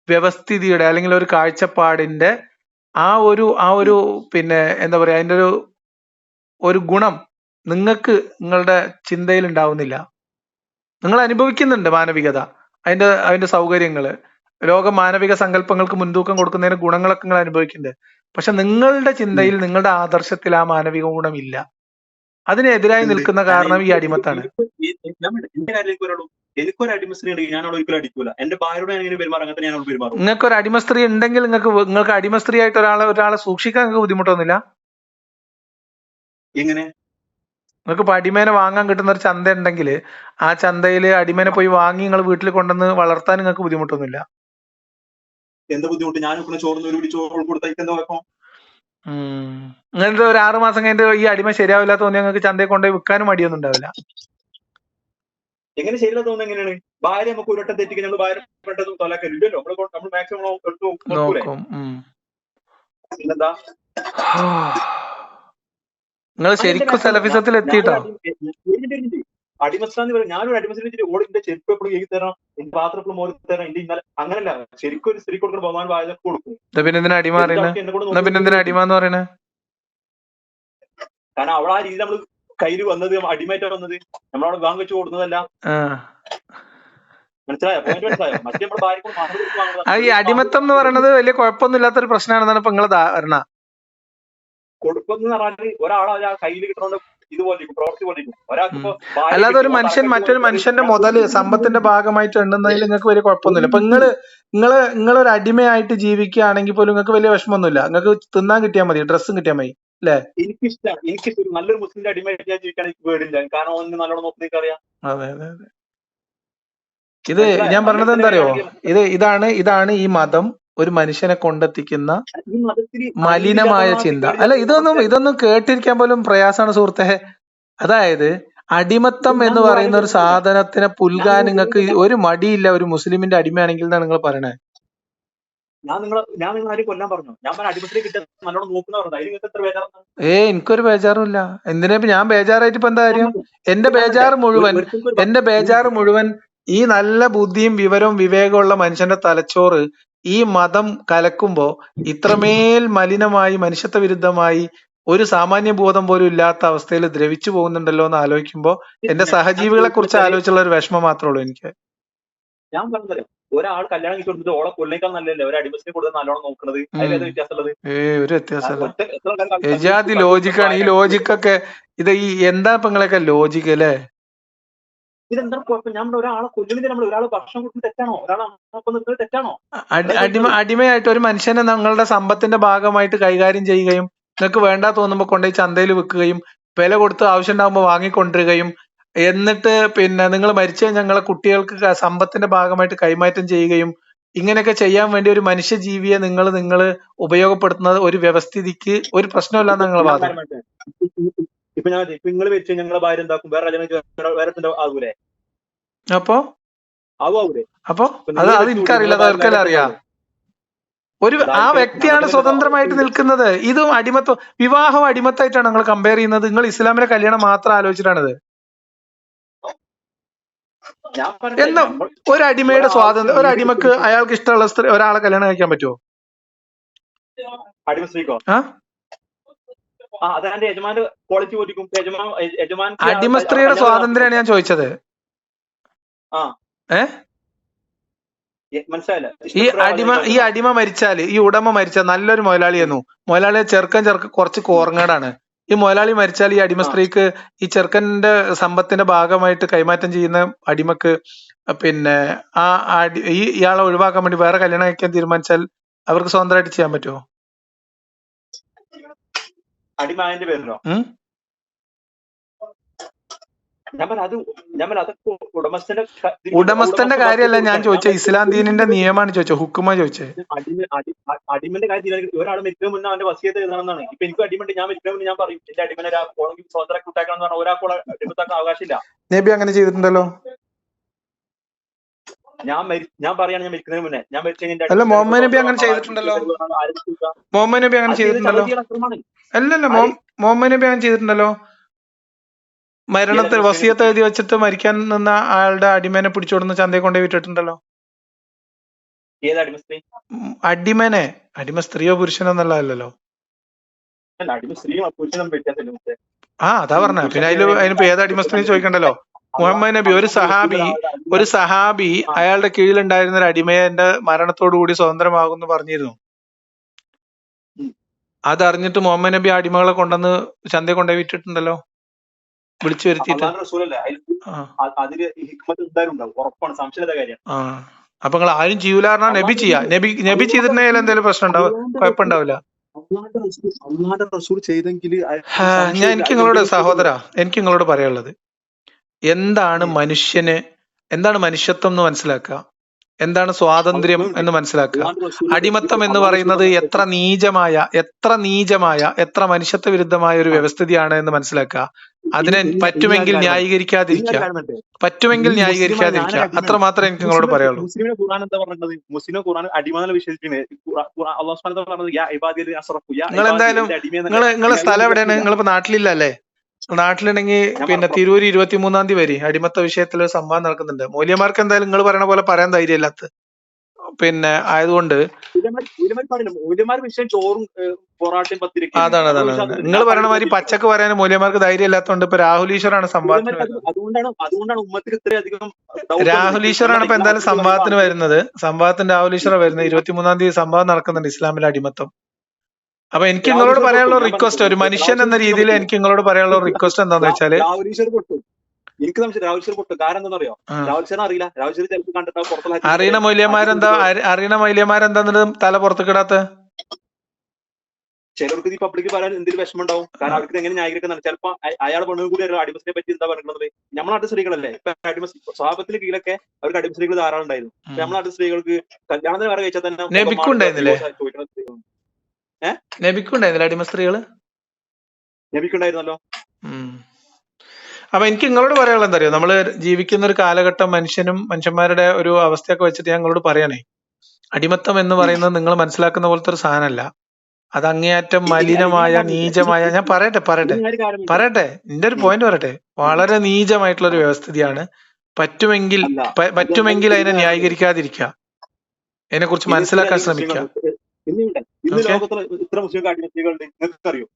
വ്യവസ്ഥിതിയുടെ അല്ലെങ്കിൽ ഒരു കാഴ്ചപ്പാടിന്റെ ആ ഒരു പിന്നെ എന്താ പറയാ, അതിന്റെ ഒരു ഗുണം നിങ്ങൾക്ക് നിങ്ങളുടെ ചിന്തയിൽ ഉണ്ടാവുന്നില്ല. നിങ്ങൾ അനുഭവിക്കുന്നുണ്ട് മാനവികത, അതിന്റെ സൗകര്യങ്ങള്, ലോക മാനവിക സങ്കല്പങ്ങൾക്ക് മുൻതൂക്കം കൊടുക്കുന്നതിന് ഗുണങ്ങളൊക്കെ നിങ്ങൾ അനുഭവിക്കുന്നുണ്ട്. പക്ഷെ നിങ്ങളുടെ ചിന്തയിൽ, നിങ്ങളുടെ ആദർശത്തിൽ ആ മാനവിക ഗുണമില്ല. അതിനെതിരായി നിൽക്കുന്ന കാരണം ഈ അടിമത്താണ്. എനിക്കൊരു അടിമസ്ത്രീ ഉണ്ടെങ്കിൽ ഞാൻ ഒരിക്കലും അടിക്കൂല. എന്റെ ഭാര്യയോട് ഞാൻ പെരുമാറും, അങ്ങനത്തെ ഞാൻ പെരുമാറും. നിങ്ങൾക്ക് ഒരു അടിമസ്ത്രീ ഉണ്ടെങ്കിൽ നിങ്ങൾക്ക് അടിമസ്ത്രീ ആയിട്ട് ഒരാളെ സൂക്ഷിക്കാൻ നിങ്ങൾക്ക് ബുദ്ധിമുട്ടൊന്നുമില്ല? എങ്ങനെ? നിങ്ങൾക്ക് ഇപ്പൊ അടിമേനെ വാങ്ങാൻ കിട്ടുന്ന ഒരു ചന്ത ഉണ്ടെങ്കിൽ ആ ചന്തയിൽ അടിമേനെ പോയി വാങ്ങി നിങ്ങൾ വീട്ടിൽ കൊണ്ടുവന്ന് വളർത്താൻ നിങ്ങൾക്ക് ബുദ്ധിമുട്ടൊന്നുമില്ല? എന്താ ബുദ്ധിമുട്ട്? ഞാൻ ചോറ് കൊടുത്താൽ എന്താ കുഴപ്പം? ഇങ്ങനത്തെ ഒരു 6 മാസം കഴിഞ്ഞിട്ട് ഈ അടിമ ശരിയാവില്ല തോന്നി നിങ്ങൾക്ക് ചന്തയിൽ കൊണ്ടുപോയി വിൽക്കാനും മടിയൊന്നും ഉണ്ടാവില്ല. എങ്ങനെ ശരിയല്ല തോന്നുന്നത്? എങ്ങനെയാണ്? ഭാര്യ നമുക്ക് ഒരു വട്ടം തെറ്റിക്കാൻ നമ്മൾ ഭാര്യ പെട്ടെന്ന് തൊലാക്കല്ലോ. നമ്മൾ മാക്സിമം നോക്കും. പിന്നെന്താ? നിങ്ങൾ ശരിക്കും സെലഫിസത്തിൽ എത്തിയിട്ടോ? അടിമസ്ഥാന്ന് പറയും. ഞാനൊരു അടിമസ്ഥ ഓടിന്റെ ചെരുപ്പ് എപ്പോഴും എഴുതി തരണം, എന്റെ പാത്രം എപ്പോഴും മോരി തരണം, എന്റെ ഇന്നലെ അങ്ങനല്ല. ശരിക്കും ഒരു സ്ത്രീ കൊടുക്കുന്ന ബഹുമാനം വായനക്ക് കൊടുക്കും. പിന്നെ എന്തിനാ അടിമ എന്ന് പറയണേ? കാരണം അവൾ ആ രീതി നമ്മൾ കയ്യിൽ വന്നത്, അടിമയായിട്ടാ വന്നത്, നമ്മളവിടെ വിവാഹം വെച്ച് കൊടുക്കുന്നതല്ല. മനസ്സിലായോ? മറ്റേ നമ്മുടെ ഭാര്യ ഈ അടിമത്തം എന്ന് പറയുന്നത് വലിയ കുഴപ്പമൊന്നും ഇല്ലാത്തൊരു പ്രശ്നമാണെന്നാണ് ഇപ്പൊ നിങ്ങളെ ധാരണ. കൊടുപ്പെന്ന് പറഞ്ഞാൽ ഒരാളെ കയ്യിൽ കിട്ടണോണ്ട് ഇതുപോലെ പ്രവർത്തി പോലെ ഒരാൾക്ക്. അല്ലാതെ ഒരു മനുഷ്യൻ മറ്റൊരു മനുഷ്യന്റെ മുതല് സമ്പത്തിന്റെ ഭാഗമായിട്ട് എണ്ണുന്നതിൽ നിങ്ങൾക്ക് വലിയ കുഴപ്പമൊന്നുമില്ല. ഇപ്പൊ നിങ്ങളൊരു അടിമയായിട്ട് ജീവിക്കുകയാണെങ്കിൽ പോലും നിങ്ങൾക്ക് വലിയ വിഷമമൊന്നുമില്ല. നിങ്ങൾക്ക് തിന്നാൻ കിട്ടിയാൽ മതി, ഡ്രസ്സും കിട്ടിയാൽ മതി, അല്ലേ? എനിക്കിഷ്ടം നല്ലൊരു മുസ്ലിം അടിമയായിട്ട് ഞാൻ ജീവിക്കാൻ എനിക്ക് പേടില്ല. കാരണം ഒന്ന് നല്ലോണം നോക്കി അറിയാം. അതെ. ഇത് ഞാൻ പറഞ്ഞത് എന്താ അറിയോ? ഇതാണ് ഈ മതം ഒരു മനുഷ്യനെ കൊണ്ടെത്തിക്കുന്ന മലിനമായ ചിന്ത. അല്ല, ഇതൊന്നും കേട്ടിരിക്കാൻ പോലും പ്രയാസമാണ് സുഹൃത്തെ. അതായത് അടിമത്തം എന്ന് പറയുന്ന ഒരു സാധനത്തിനെ പുൽകാൻ നിങ്ങൾക്ക് ഒരു മടിയില്ല ഒരു മുസ്ലിമിന്റെ അടിമയാണെങ്കിൽ എന്നാണ് നിങ്ങൾ പറയണത്. എനിക്കൊരു ബേജാറുമില്ല. എന്തിനാ ഞാൻ ബേജാറായിട്ട് ഇപ്പൊ എന്താ കാര്യം? എന്റെ ബേജാറ് മുഴുവൻ ഈ നല്ല ബുദ്ധിയും വിവരവും വിവേകമുള്ള മനുഷ്യന്റെ തലച്ചോറ് ഈ മതം കലക്കുമ്പോ ഇത്രമേൽ മലിനമായി, മനുഷ്യത്വ വിരുദ്ധമായി ഒരു സാമാന്യ ബോധം പോലും ഇല്ലാത്ത അവസ്ഥയിൽ ദ്രവിച്ചു പോകുന്നുണ്ടല്ലോ എന്ന് ആലോചിക്കുമ്പോൾ എന്റെ സഹജീവികളെ കുറിച്ച് ആലോചിച്ചുള്ള ഒരു വിഷമം മാത്രമേ ഉള്ളൂ എനിക്ക്. ഞാൻ പറഞ്ഞത് ഒരാൾ കല്യാണം കഴിച്ചു കൊടുത്തിട്ട് ഓളെ കൊല്ലേക്കാൾ നല്ലല്ലേ ഒരു അടിമസിനെ കൂടുതൽ നല്ലോണം നോക്കുന്നത്, അതിലേത് വ്യത്യാസമുള്ളത്? ഒരു വ്യത്യാസമല്ല. എജാതി ലോജിക്കാണ് ഈ ലോജിക്കൊക്കെ. ഇത് ഈ എന്താ ഇപ്പൊ നിങ്ങളൊക്കെ ലോജിക്ക് അല്ലേ? ഇതെന്താ കുഴപ്പം? ഞാൻ ഒരാളെ കൊല്ലുന്നില്ല, നമ്മൾ ഒരാൾ ഭക്ഷണം കൊടുക്കുന്നത് തെറ്റാണോ? ഒരാളെ നിർത്തുന്നത് തെറ്റാണോ? അടിമയായിട്ട് ഒരു മനുഷ്യനെ നിങ്ങളുടെ സമ്പത്തിന്റെ ഭാഗമായിട്ട് കൈകാര്യം ചെയ്യുകയും നിങ്ങൾക്ക് വേണ്ട തോന്നുമ്പോൾ കൊണ്ടുപോയി ചന്തയിൽ വിൽക്കുകയും വില കൊടുത്ത് ആവശ്യം ഉണ്ടാകുമ്പോൾ വാങ്ങിക്കൊണ്ടിരുകയും എന്നിട്ട് പിന്നെ നിങ്ങൾ മരിച്ചു കഴിഞ്ഞാൽ ഞങ്ങളെ കുട്ടികൾക്ക് സമ്പത്തിന്റെ ഭാഗമായിട്ട് കൈമാറ്റം ചെയ്യുകയും ഇങ്ങനെയൊക്കെ ചെയ്യാൻ വേണ്ടി ഒരു മനുഷ്യജീവിയെ നിങ്ങൾ ഉപയോഗപ്പെടുത്തുന്നത് ഒരു വ്യവസ്ഥിതിക്ക് ഒരു പ്രശ്നമില്ല നിങ്ങൾ വാദം. ഇപ്പൊ നിങ്ങൾ വെച്ച് ഞങ്ങളെ ഭാര്യ എന്താക്കും? വേറെ ആകൂലേ? അപ്പൊ അത് എനിക്കറിയില്ല, അത് അവർക്കെല്ലാം അറിയാം. ആ വ്യക്തിയാണ് സ്വതന്ത്രമായിട്ട് നിൽക്കുന്നത്. ഇതും അടിമത്വം, വിവാഹം അടിമത്തായിട്ടാണ് നിങ്ങൾ കമ്പയർ ചെയ്യുന്നത്. നിങ്ങൾ ഇസ്ലാമിലെ കല്യാണം മാത്രം ആലോചിച്ചിട്ടാണത്. എന്നാ ഒരു അടിമയുടെ സ്വാതന്ത്ര്യം, ഒരു അടിമക്ക് അയാൾക്ക് ഇഷ്ടമുള്ള സ്ത്രീ ഒരാളെ കല്യാണം കഴിക്കാൻ പറ്റുമോ? അടിമസ്ത്രീയുടെ സ്വാതന്ത്ര്യമാണ് ഞാൻ ചോദിച്ചത്. ഈ അടിമ മരിച്ചാല്, ഈ ഉടമ മരിച്ചാൽ നല്ലൊരു മുതലാളിയായിരുന്നു, മുതലാളിയെ ചെറുക്കൻ കുറച്ച് കോർങ്ങേടാണ്. ഈ മുതലാളി മരിച്ചാൽ ഈ അടിമ സ്ത്രീക്ക് ഈ ചെറുക്കന്റെ സമ്പത്തിന്റെ ഭാഗമായിട്ട് കൈമാറ്റം ചെയ്യുന്ന അടിമക്ക് പിന്നെ ഇയാളെ ഒഴിവാക്കാൻ വേണ്ടി വേറെ കല്യാണം കഴിക്കാൻ തീരുമാനിച്ചാൽ അവർക്ക് സ്വന്തമായിട്ട് ചെയ്യാൻ പറ്റുമോ? അടിമന്റെ പേരിലോ? ഉടമസ്ഥന്റെ കാര്യമല്ല ഞാൻ ചോദിച്ചത്, ഇസ്ലാം ദീനിന്റെ നിയമമാണ് ചോദിച്ചത്, ഹുക്കുമാ ചോദിച്ചത്. അടിമന്റെ കാര്യത്തിൽ ഒരാൾ മരിക്കുന്ന മുന്നേ അവന്റെ വസിയത്ത് എഴുതണമെന്നാണ്. ഇപ്പൊ എനിക്ക് അടിമണ്ട്, ഞാൻ മരിക്കുന്ന മുന്നേ ഞാൻ പറയും എന്റെ അടിമനെ സ്വതന്ത്ര കൂട്ടാക്കണം എന്ന് പറഞ്ഞാൽ ഒരാൾക്കുള്ള അടിമത്താക്കാൻ അവകാശമില്ല. നബി അങ്ങനെ ചെയ്തിട്ടുണ്ടല്ലോ. ഞാൻ പറയാണ് ഞാൻ മരിക്കുന്നതിന് മുന്നേ ഞാൻ മരിച്ച അല്ല, മുഹമ്മദ് നബി അങ്ങനെ ചെയ്തിട്ടുണ്ടല്ലോ. മുഹമ്മദ് നബി അങ്ങനെ ചെയ്തിട്ടുണ്ടല്ലോ. അല്ലല്ല, മുഹമ്മദ് നബി അങ്ങനെ ചെയ്തിട്ടുണ്ടല്ലോ. മരണത്തിൽ വസിയത്ത് എഴുതി വെച്ചിട്ട് മരിക്കാൻ നിന്ന അയാളുടെ അടിമേനെ പിടിച്ചോടുന്ന ചന്തയെ കൊണ്ടുപോയി വിട്ടിട്ടുണ്ടല്ലോ. അടിമനെ, അടിമ സ്ത്രീയോ പുരുഷനോ എന്നല്ലല്ലോ. അതാ പറഞ്ഞ. പിന്നെ അതിനിപ്പോ ഏത് അടിമ സ്ത്രീ ചോദിക്കണ്ടല്ലോ. മുഹമ്മദ് നബി ഒരു സഹാബി അയാളുടെ കീഴിലുണ്ടായിരുന്ന ഒരു അടിമയുടെ മരണത്തോടു കൂടി സ്വതന്ത്രമാകുമെന്ന് പറഞ്ഞിരുന്നു. അതറിഞ്ഞിട്ട് മുഹമ്മദ് നബി അടിമകളെ കൊണ്ടുവന്ന് ചന്തയെ കൊണ്ടുപോയി വിട്ടിട്ടുണ്ടല്ലോ, വിളിച്ചു വരുത്തിയിട്ട്. അപ്പൊ നിങ്ങൾ ആരും ചെയ്യൂല, നബി ചെയ്യാ. നബി ചെയ്തിട്ടുണ്ടെങ്കിൽ എന്തെങ്കിലും പ്രശ്നം ഉണ്ടാവും? കുഴപ്പമുണ്ടാവില്ല. എനിക്ക് നിങ്ങളോട് പറയാനുള്ളത്, എന്താണ് മനുഷ്യത്വം എന്ന് മനസ്സിലാക്കുക, എന്താണ് സ്വാതന്ത്ര്യം എന്ന് മനസ്സിലാക്കുക. അടിമത്തം എന്ന് പറയുന്നത് എത്ര നീചമായ എത്ര മനുഷ്യത്വ വിരുദ്ധമായ ഒരു വ്യവസ്ഥിതിയാണ് എന്ന് മനസ്സിലാക്കുക. അതിനെ പറ്റുമെങ്കിൽ ന്യായീകരിക്കാതിരിക്കുക, അത്ര മാത്രമേ എനിക്ക് നിങ്ങളോട് പറയുള്ളൂ. നിങ്ങൾ എന്തായാലും നിങ്ങളെ സ്ഥലം എവിടെയാണ്? നിങ്ങളിപ്പോ നാട്ടിലില്ല അല്ലേ? നാട്ടിലുണ്ടെങ്കിൽ പിന്നെ തിരൂര് 23-ാം തീയതി വരെ അടിമത്ത വിഷയത്തിൽ ഒരു സംവാദം നടക്കുന്നുണ്ട്. മൗലവിമാർക്ക് എന്തായാലും നിങ്ങൾ പറയണ പോലെ പറയാൻ ധൈര്യമില്ലാത്ത പിന്നെ ആയതുകൊണ്ട് അതാണ് നിങ്ങൾ പറയണ മാതിരി പച്ചക്ക് പറയാൻ മൗലവിമാർക്ക് ധൈര്യം ഇല്ലാത്തതുകൊണ്ട് ഇപ്പൊ രാഹുൽ ഈശ്വറാണ് സംവാദത്തിന് ഇപ്പൊ എന്തായാലും സംവാദത്തിന് വരുന്നത്. രാഹുൽ ഈശ്വറ വരുന്നത് 23-ാം തീയതി സംവാദം നടക്കുന്നുണ്ട് ഇസ്ലാമിലെ അടിമത്തം. അപ്പൊ എനിക്ക് നിങ്ങളോട് പറയാനുള്ള റിക്വസ്റ്റ്, ഒരു മനുഷ്യൻ എന്ന രീതിയിൽ എനിക്ക് നിങ്ങളോട് പറയാനുള്ള റിക്വസ്റ്റ് എന്താന്ന് വെച്ചാല്, അറിയണ മൗലവിമാരെന്താ തല പുറത്ത് കിടാത്ത? ചിലർക്ക് ഈ പബ്ലിക് പറയാൻ എന്തെങ്കിലും വിഷമം ഉണ്ടാവും. കാരണം അവർക്ക് എങ്ങനെ ന്യായീകരിക്കുന്ന ചിലപ്പോ അയാൾ പെണ്ണു കൂടി അടിമസിനെ പറ്റി എന്താ പറയുന്നത്? നമ്മുടെ നാട്ടിൽ സ്ത്രീകളല്ലേ ഇപ്പൊ അടിമ സ്വഭാവത്തിന് കീഴിലൊക്കെ അവർക്ക് അടിമ സ്ത്രീകൾ ധാരാളം ഉണ്ടായിരുന്നു. നമ്മുടെ നാട്ടിൽ സ്ത്രീകൾക്ക് കല്യാണത്തിന് വേറെ കഴിച്ചാൽ തന്നെ നബിക്കുണ്ടായിരുന്നില്ല അടിമ സ്ത്രീകള്? നബിക്കുണ്ടായിരുന്നല്ലോ. അപ്പൊ എനിക്ക് നിങ്ങളോട് പറയാനുള്ള എന്താ അറിയോ, നമ്മള് ജീവിക്കുന്ന ഒരു കാലഘട്ടം മനുഷ്യന്മാരുടെ ഒരു അവസ്ഥയൊക്കെ വെച്ചിട്ട് ഞാൻ നിങ്ങളോട് പറയണേ, അടിമത്തം എന്ന് പറയുന്നത് നിങ്ങൾ മനസ്സിലാക്കുന്ന പോലത്തെ ഒരു സാധനമല്ല. അത് അങ്ങേയറ്റം മലിനമായ നീചമായ, ഞാൻ പറയട്ടെ എന്റെ ഒരു പോയിന്റ് പറയട്ടെ, വളരെ നീചമായിട്ടുള്ള ഒരു വ്യവസ്ഥിതിയാണ്. പറ്റുമെങ്കിൽ അതിനെ ന്യായീകരിക്കാതിരിക്കുക, അതിനെ കുറിച്ച് മനസ്സിലാക്കാൻ ശ്രമിക്കുക. ഇന്ന് ലോകത്തിൽ ഇത്ര മുസ്ലിം അടിമ സ്ത്രീകളുണ്ട്, നിങ്ങൾക്ക് അറിയോ?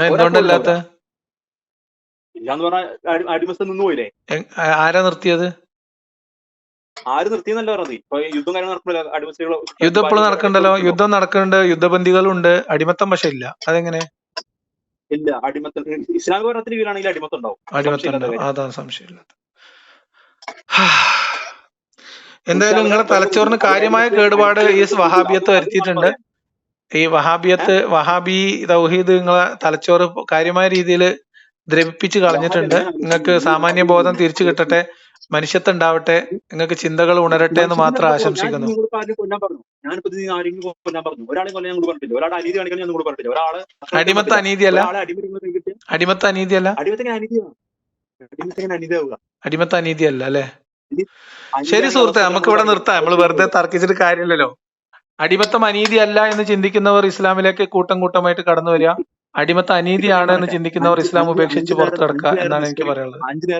എന്തുകൊണ്ടല്ലാത്ത? ഇല്ലാന്ന് പറഞ്ഞാൽ അടിമസ്ഥ നിന്ന് പോയില്ലേ? ആരാ നിർത്തിയത്? ആര് നിർത്തിയെന്നല്ല പറഞ്ഞത്. ഇപ്പൊ യുദ്ധം കാര്യം നടക്കുന്നില്ല, അടിമസ്ത്രീകളോ? യുദ്ധം ഇപ്പോഴും നടക്കണ്ടല്ലോ, യുദ്ധം നടക്കുന്നുണ്ട്, യുദ്ധബന്ദികളുണ്ട്, അടിമത്തം പക്ഷെ ഇല്ല. അതെങ്ങനെ? ഇല്ല, അടിമത്തം ഇസ്ലാമിക ഭരണത്തിന് കീഴിലാണെങ്കിൽ അടിമത്തം ഉണ്ടാവും. അടിമത്തം അതാണ് സംശയമില്ല. എന്തായാലും നിങ്ങളെ തലച്ചോറിന് കാര്യമായ കേടുപാട് ഈ വഹാബിയത്ത് വരുത്തിയിട്ടുണ്ട്. ഈ വഹാബി തൗഹീദ് നിങ്ങളെ തലച്ചോറ് കാര്യമായ രീതിയിൽ ദ്രവിപ്പിച്ച് കളഞ്ഞിട്ടുണ്ട്. നിങ്ങൾക്ക് സാമാന്യ ബോധം തിരിച്ചു കിട്ടട്ടെ, മനുഷ്യത്വം ഉണ്ടാവട്ടെ, നിങ്ങൾക്ക് ചിന്തകൾ ഉണരട്ടെ എന്ന് മാത്രം ആശംസിക്കുന്നു. അടിമത്ത അനീതിയല്ല, അടിമത്ത അനീതിയല്ല, അടിമത്ത അനീതിയല്ല അല്ലെ? ശരി സുഹൃത്തെ, നമുക്ക് ഇവിടെ നിർത്താം. നമ്മൾ വെറുതെ തർക്കിച്ചിട്ട് കാര്യമില്ലല്ലോ. അടിമത്തം അനീതിയല്ല എന്ന് ചിന്തിക്കുന്നവർ ഇസ്ലാമിലേക്ക് കൂട്ടം കൂട്ടമായിട്ട് കടന്നു വരിക. അടിമത്ത അനീതിയാണ് എന്ന് ചിന്തിക്കുന്നവർ ഇസ്ലാം ഉപേക്ഷിച്ച് പുറത്തു കിടക്കുക എന്നാണ് എനിക്ക് പറയാനുള്ളത്. 5